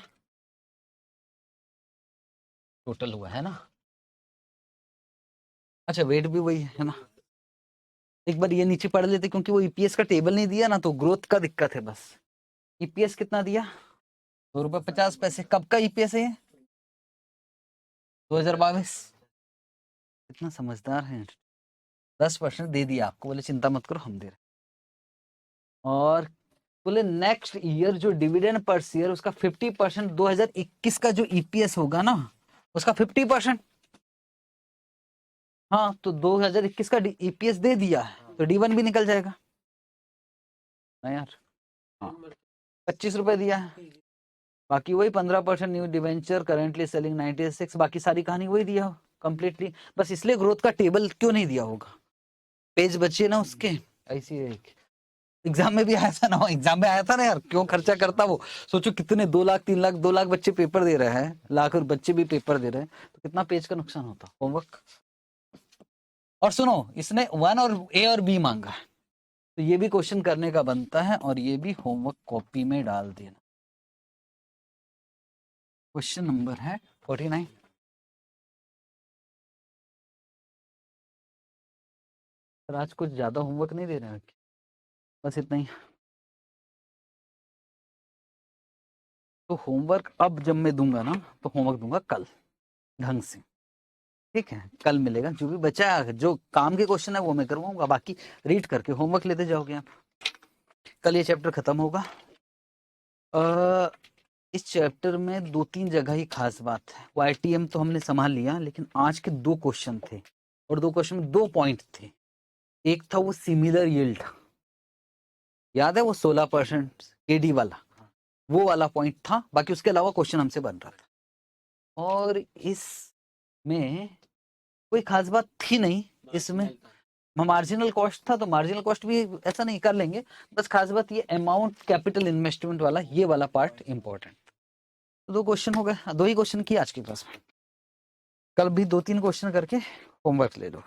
टोटल हुआ है ना। अच्छा वेट भी वही है ना, एक बार ये नीचे पढ़ लेते, क्योंकि वो ईपीएस का टेबल नहीं दिया ना, तो ग्रोथ का दिक्कत है बस। ईपीएस कितना दिया, 2 रुपए 50 पैसे, कब का ईपीएस है ये, 2022। कितना समझदार है, 10% दे दिया आपको, बोले चिंता मत करो हम दे रहे। और बोले नेक्स्ट ईयर जो डिविडेंड पर शेयर उसका 50%, 2021 का जो ईपीएस होगा ना उसका 50%। हाँ तो 2021 का ईपीएस दे दिया है, तो D1 भी निकल जाएगा ना यार। हाँ 25 रुपए दिया है, बाकी वही 15% न्यू डिवेंचर करेंटली सेलिंग 96, बाकी सारी कहानी वही दिया हो कंप्लीटली। बस इसलिए ग्रोथ का टेबल क्यों नहीं दिया होगा, पेज बचे ना उसके। ऐसी एग्जाम में भी आया था ना, एग्जाम में आया था ना यार, क्यों खर्चा करता वो। सोचो कितने 2 लाख 3 लाख 2 लाख बच्चे पेपर दे रहे हैं, लाख और बच्चे भी पेपर दे रहे हैं, तो कितना पेज का नुकसान होता होमवर्क। और सुनो, इसने 1 और ए और बी मांगा है, तो ये भी क्वेश्चन करने का बनता है, और ये भी होमवर्क कॉपी में डाल देना। क्वेश्चन नंबर है 49। सर आज कुछ ज्यादा होमवर्क नहीं दे रहे हैं, बस इतना ही। तो होमवर्क अब जब मैं दूंगा ना, तो होमवर्क दूंगा कल ढंग से। ठीक है, कल मिलेगा, जो भी बचा है जो काम के क्वेश्चन है वो मैं करवाऊंगा, बाकी रीड करके होमवर्क लेते जाओगे आप। कल ये चैप्टर खत्म होगा। इस चैप्टर में 2-3 जगह ही खास बात है। YTM तो हमने संभाल लिया, लेकिन आज के 2 क्वेश्चन थे, और 2 क्वेश्चन में 2 पॉइंट थे। एक था वो सिमिलर यील्ड, याद है वो 16% केडी वाला, वो वाला पॉइंट था, बाकी उसके अलावा क्वेश्चन हमसे बन रहा था। और इसमें कोई खास बात थी नहीं, इसमें मार्जिनल कॉस्ट था, तो मार्जिनल कॉस्ट भी ऐसा नहीं कर लेंगे, बस खास बात ये अमाउंट कैपिटल इन्वेस्टमेंट वाला, ये वाला पार्ट इंपॉर्टेंट। तो 2 क्वेश्चन हो गए, 2 ही क्वेश्चन किए आज की क्लास में, कल भी 2-3 क्वेश्चन करके होमवर्क ले लो।